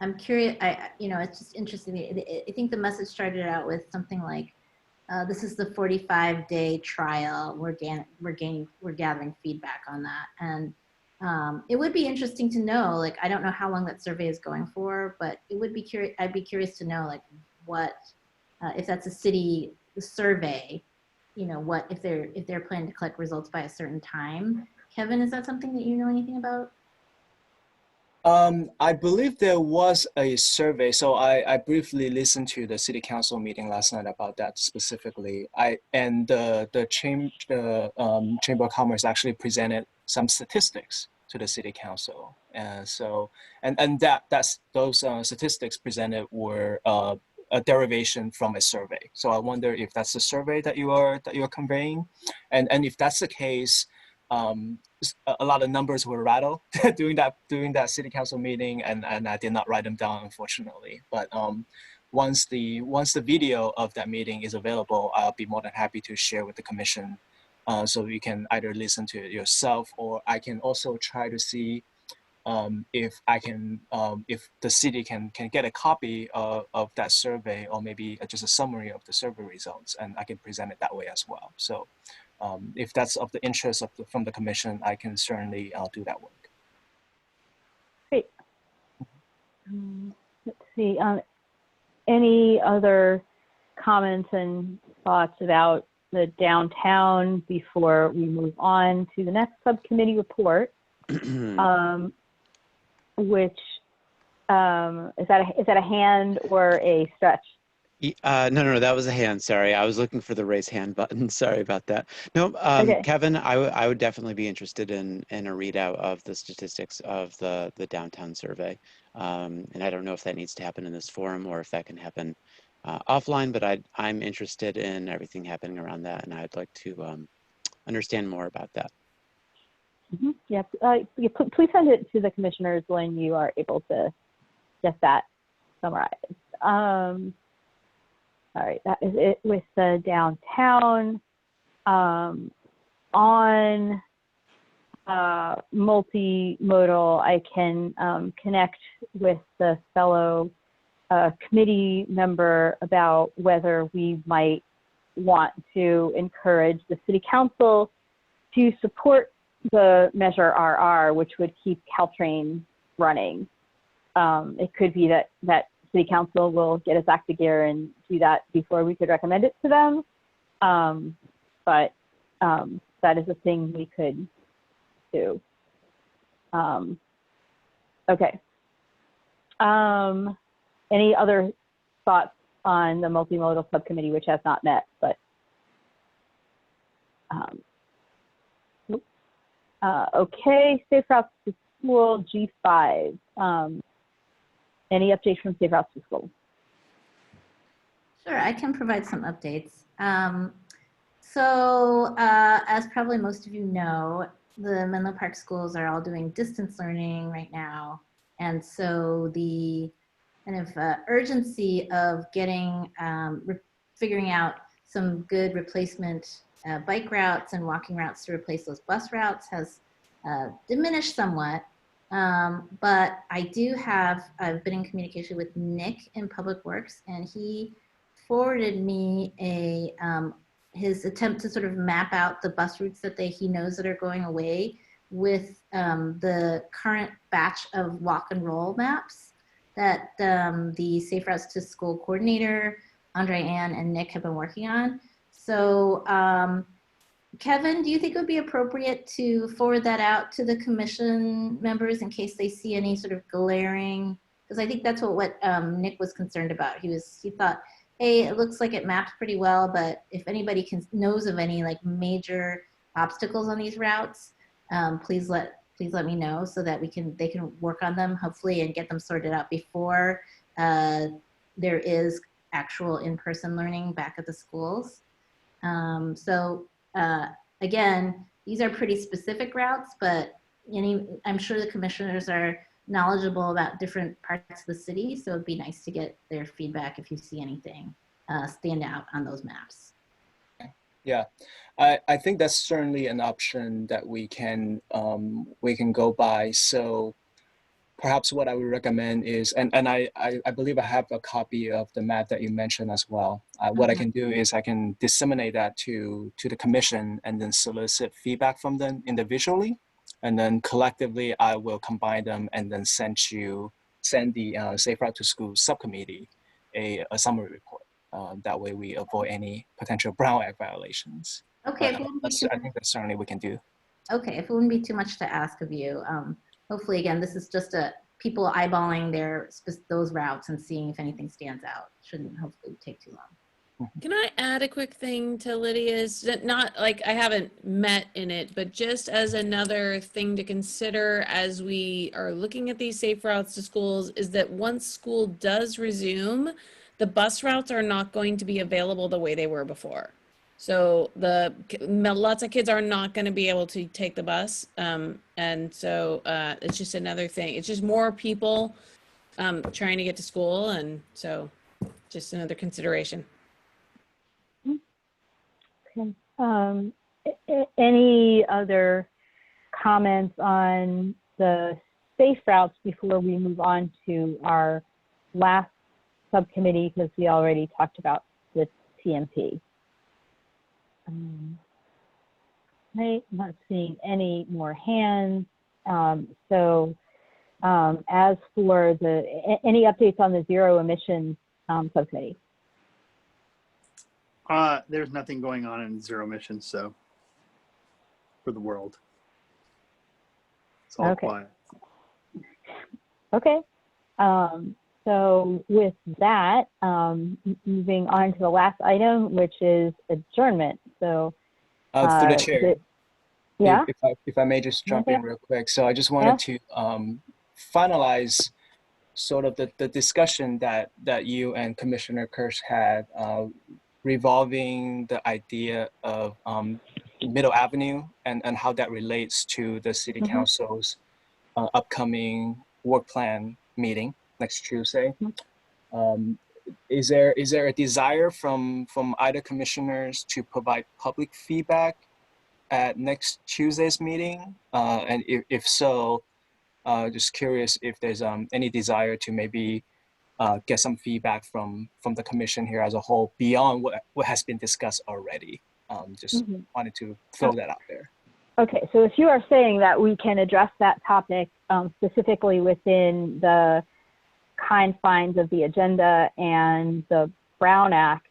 I'm curious. It's just interesting. I think the message started out with something like, "This is the 45-day trial. We're gathering feedback on that," and it would be interesting to know. Like, I don't know how long that survey is going for, but it would be curious. I'd be curious to know, like, what if that's a city survey. What if they're planning to collect results by a certain time. Kevin, is that something that you know anything about? I believe there was a survey. So I briefly listened to the city council meeting last night about that specifically. The Chamber of Commerce actually presented some statistics to the city council, and so those statistics presented were a derivation from a survey. So I wonder if that's the survey that you are conveying, and if that's the case. A lot of numbers were rattled during that city council meeting, and I did not write them down, unfortunately. But once the video of that meeting is available, I'll be more than happy to share with the commission, so you can either listen to it yourself, or I can also try to see if the city can get a copy of that survey, or maybe just a summary of the survey results, and I can present it that way as well. So. If that's of the interest from the commission, I can certainly do that work. Great. Let's see. Any other comments and thoughts about the downtown before we move on to the next subcommittee report? Which is that a hand or a stretch? No, that was a hand. Sorry, I was looking for the raise hand button. Sorry about that. No, Okay. Kevin, I would definitely be interested in a readout of the statistics of the downtown survey. And I don't know if that needs to happen in this forum or if that can happen offline. But I'm interested in everything happening around that, and I'd like to understand more about that. Mm-hmm. Yeah. Please send it to the commissioners when you are able to get that summarized. All right, that is it with the downtown. On multimodal, I can connect with the fellow committee member about whether we might want to encourage the city council to support the Measure RR, which would keep Caltrain running. It could be that city council will get us back to gear and do that before we could recommend it to them. But that is a thing we could do. Okay. Any other thoughts on the multimodal subcommittee, which has not met, but okay, Safe Routes to School G5. Any updates from Safe Routes to School? Sure, I can provide some updates. As probably most of you know, the Menlo Park schools are all doing distance learning right now. And so the kind of urgency of getting, figuring out some good replacement bike routes and walking routes to replace those bus routes has diminished somewhat. But I've been in communication with Nick in Public Works, and he forwarded me his attempt to sort of map out the bus routes that he knows that are going away with the current batch of walk and roll maps that the Safe Routes to School coordinator, Andre Ann, and Nick have been working on. So Kevin, do you think it would be appropriate to forward that out to the commission members in case they see any sort of glaring, because I think that's what Nick was concerned about. He thought, hey, it looks like it maps pretty well, but if anybody knows of any like major obstacles on these routes, please let me know so that they can work on them hopefully and get them sorted out before there is actual in-person learning back at the schools. Again, these are pretty specific routes, but I'm sure the commissioners are knowledgeable about different parts of the city, so it'd be nice to get their feedback if you see anything stand out on those maps. Yeah, I think that's certainly an option that we can go by. So perhaps what I would recommend is, and I believe I have a copy of the map that you mentioned as well. What I can do is I can disseminate that to the commission and then solicit feedback from them individually. And then collectively, I will combine them and then send the Safe Route to School subcommittee a summary report. That way we avoid any potential Brown Act violations. Okay. I think that's certainly we can do. Okay, if it wouldn't be too much to ask of you, hopefully, again, this is just people eyeballing those routes and seeing if anything stands out. Shouldn't hopefully take too long. Can I add a quick thing to Lydia's? Not like I haven't met in it, but just as another thing to consider as we are looking at these Safe Routes to Schools is that once school does resume, the bus routes are not going to be available the way they were before. So lots of kids are not going to be able to take the bus. And so it's just another thing. It's just more people trying to get to school. And so just another consideration. Okay. Any other comments on the safe routes before we move on to our last subcommittee, because we already talked about the TMP? I'm not seeing any more hands. As for any updates on the zero emissions subcommittee? There's nothing going on in zero emissions, so for the world. It's all quiet. Okay. So with that, moving on to the last item, which is adjournment. So through the chair. Yeah. If I may just jump in real quick. So I just wanted to finalize sort of the discussion that you and Commissioner Kirsch had revolving the idea of Middle Avenue and how that relates to the City Council's upcoming work plan meeting next Tuesday. Is there a desire from either commissioners to provide public feedback at next Tuesday's meeting? And if so, just curious if there's any desire to maybe get some feedback from the commission here as a whole beyond what has been discussed already. Just wanted to throw that out there. Okay, so if you are saying that we can address that topic specifically within the confines of the agenda and the Brown Act,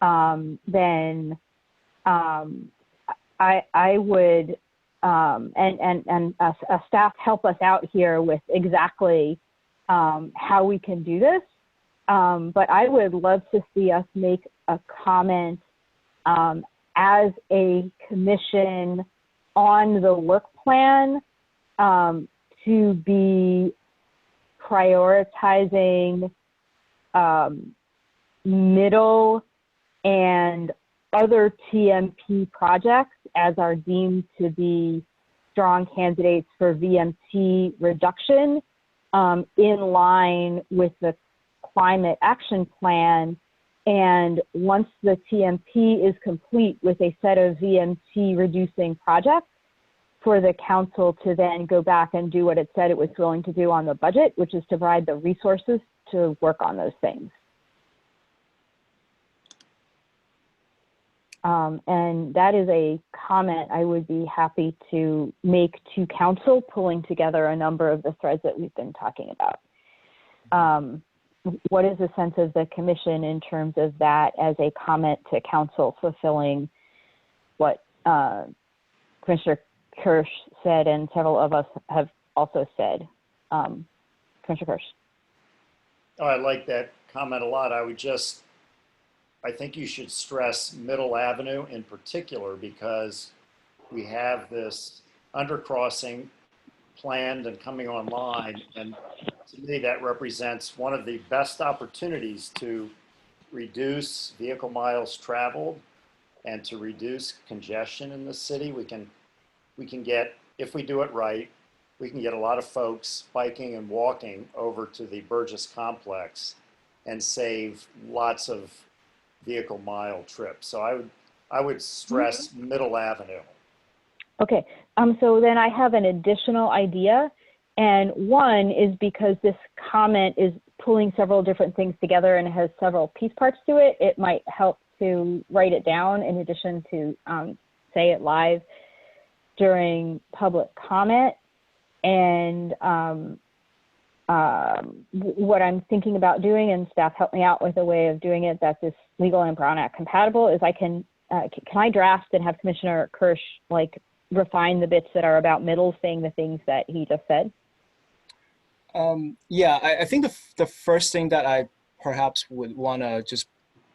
then I would, and a staff help us out here with exactly how we can do this. But I would love to see us make a comment as a commission on the work plan to be prioritizing middle and other TMP projects as are deemed to be strong candidates for VMT reduction in line with the climate action plan. And once the TMP is complete with a set of VMT reducing projects, for the council to then go back and do what it said it was willing to do on the budget, which is to provide the resources to work on those things. And that is a comment I would be happy to make to council, pulling together a number of the threads that we've been talking about. What is the sense of the commission in terms of that as a comment to council, fulfilling what Commissioner Kirsch said and several of us have also said? Commissioner Kirsch. Oh, I like that comment a lot. I think you should stress Middle Avenue in particular, because we have this undercrossing planned and coming online. And to me, that represents one of the best opportunities to reduce vehicle miles traveled and to reduce congestion in the city. We can get, if we do it right, we can get a lot of folks biking and walking over to the Burgess complex and save lots of vehicle mile trips. So I would stress Middle Avenue. Okay, so then I have an additional idea. And one is because this comment is pulling several different things together and has several piece parts to it, it might help to write it down in addition to say it live during public comment. And what I'm thinking about doing, and staff help me out with a way of doing it that is legal and Brown Act compatible, is can I draft and have Commissioner Kirsch refine the bits that are about middle, saying the things that he just said? Yeah, I think the first thing that I perhaps would want to just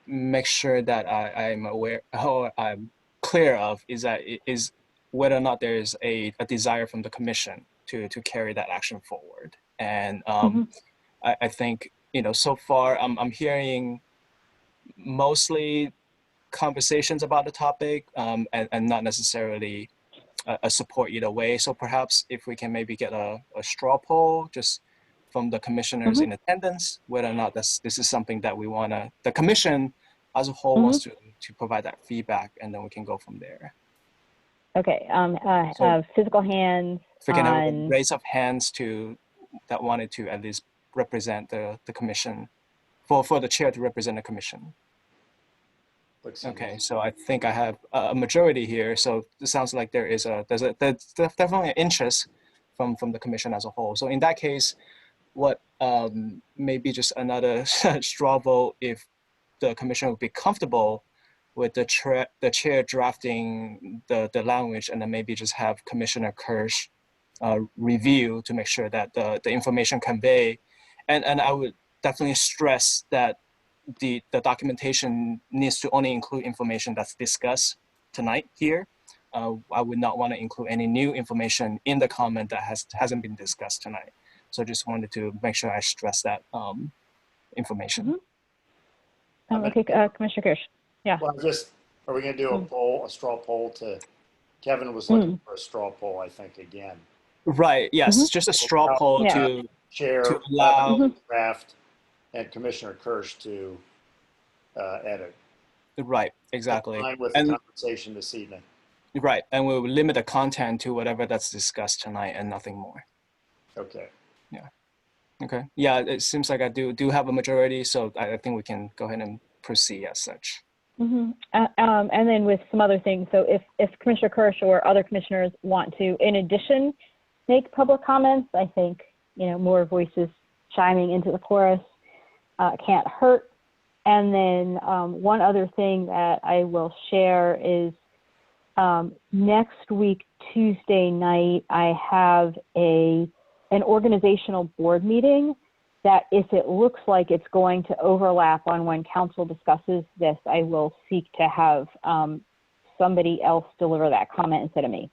make sure that I'm aware, or I'm clear of, is whether or not there is a desire from the commission to carry that action forward. And I think, so far I'm hearing mostly conversations about the topic and not necessarily a support either way. So perhaps if we can maybe get a straw poll just from the commissioners in attendance, whether or not this is something that we want to, the commission as a whole wants to provide that feedback, and then we can go from there. Okay, physical hands. If we can have a raise of hands that wanted to at least represent the commission, for the chair to represent the commission. Okay, so I think I have a majority here. So it sounds like there's definitely an interest from the commission as a whole. So in that case, what maybe just another straw vote if the commission would be comfortable with the chair drafting the language, and then maybe just have Commissioner Kirsch review to make sure that the information conveyed, and I would definitely stress that the documentation needs to only include information that's discussed tonight here. I would not want to include any new information in the comment that hasn't been discussed tonight. So just wanted to make sure I stress that information. Okay, Commissioner Kirsch. Yeah. Well, are we going to do a straw poll to, Kevin was looking for a straw poll, I think, again. Right, yes, just a straw poll to chair, to allow draft, and Commissioner Kirsch to edit. Right, exactly. In line with the conversation this evening. Right, and we'll limit the content to whatever that's discussed tonight and nothing more. Okay. Okay, yeah, it seems like I do have a majority, so I think we can go ahead and proceed as such. Mm-hmm. And then with some other things, so if Commissioner Kirsch or other commissioners want to, in addition, make public comments, I think, more voices chiming into the chorus can't hurt. And then one other thing that I will share is next week, Tuesday night, I have an organizational board meeting that if it looks like it's going to overlap on when council discusses this, I will seek to have somebody else deliver that comment instead of me.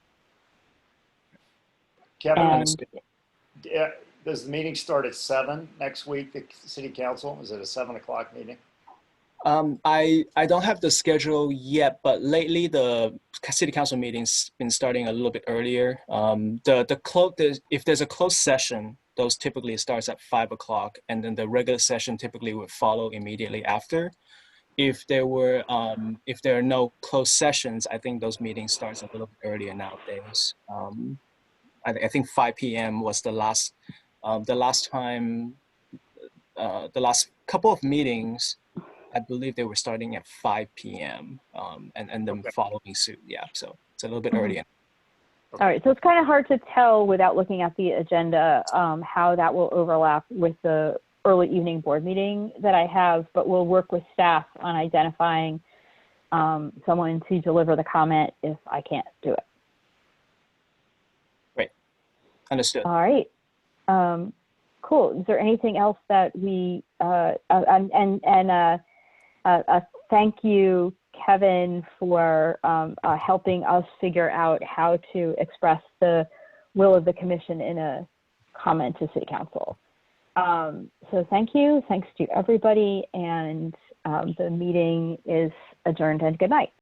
Kevin, And does the meeting start at 7 next week, the city council? Is it a 7 o'clock meeting? I don't have the schedule yet, but lately the city council meeting's been starting a little bit earlier. If there's a closed session, those typically starts at 5 o'clock, and then the regular session typically would follow immediately after. If there are no closed sessions, I think those meetings starts a little bit earlier nowadays. I think 5 p.m. was the last time, the last couple of meetings. I believe they were starting at 5 p.m. And then following suit. Yeah, so it's a little bit earlier. All right, so it's kind of hard to tell without looking at the agenda how that will overlap with the early evening board meeting that I have, but we'll work with staff on identifying someone to deliver the comment if I can't do it. Great, understood. All right, cool. Is there anything else that we, thank you, Kevin, for helping us figure out how to express the will of the commission in a comment to city council. So thank you, thanks to everybody, and the meeting is adjourned, and good night.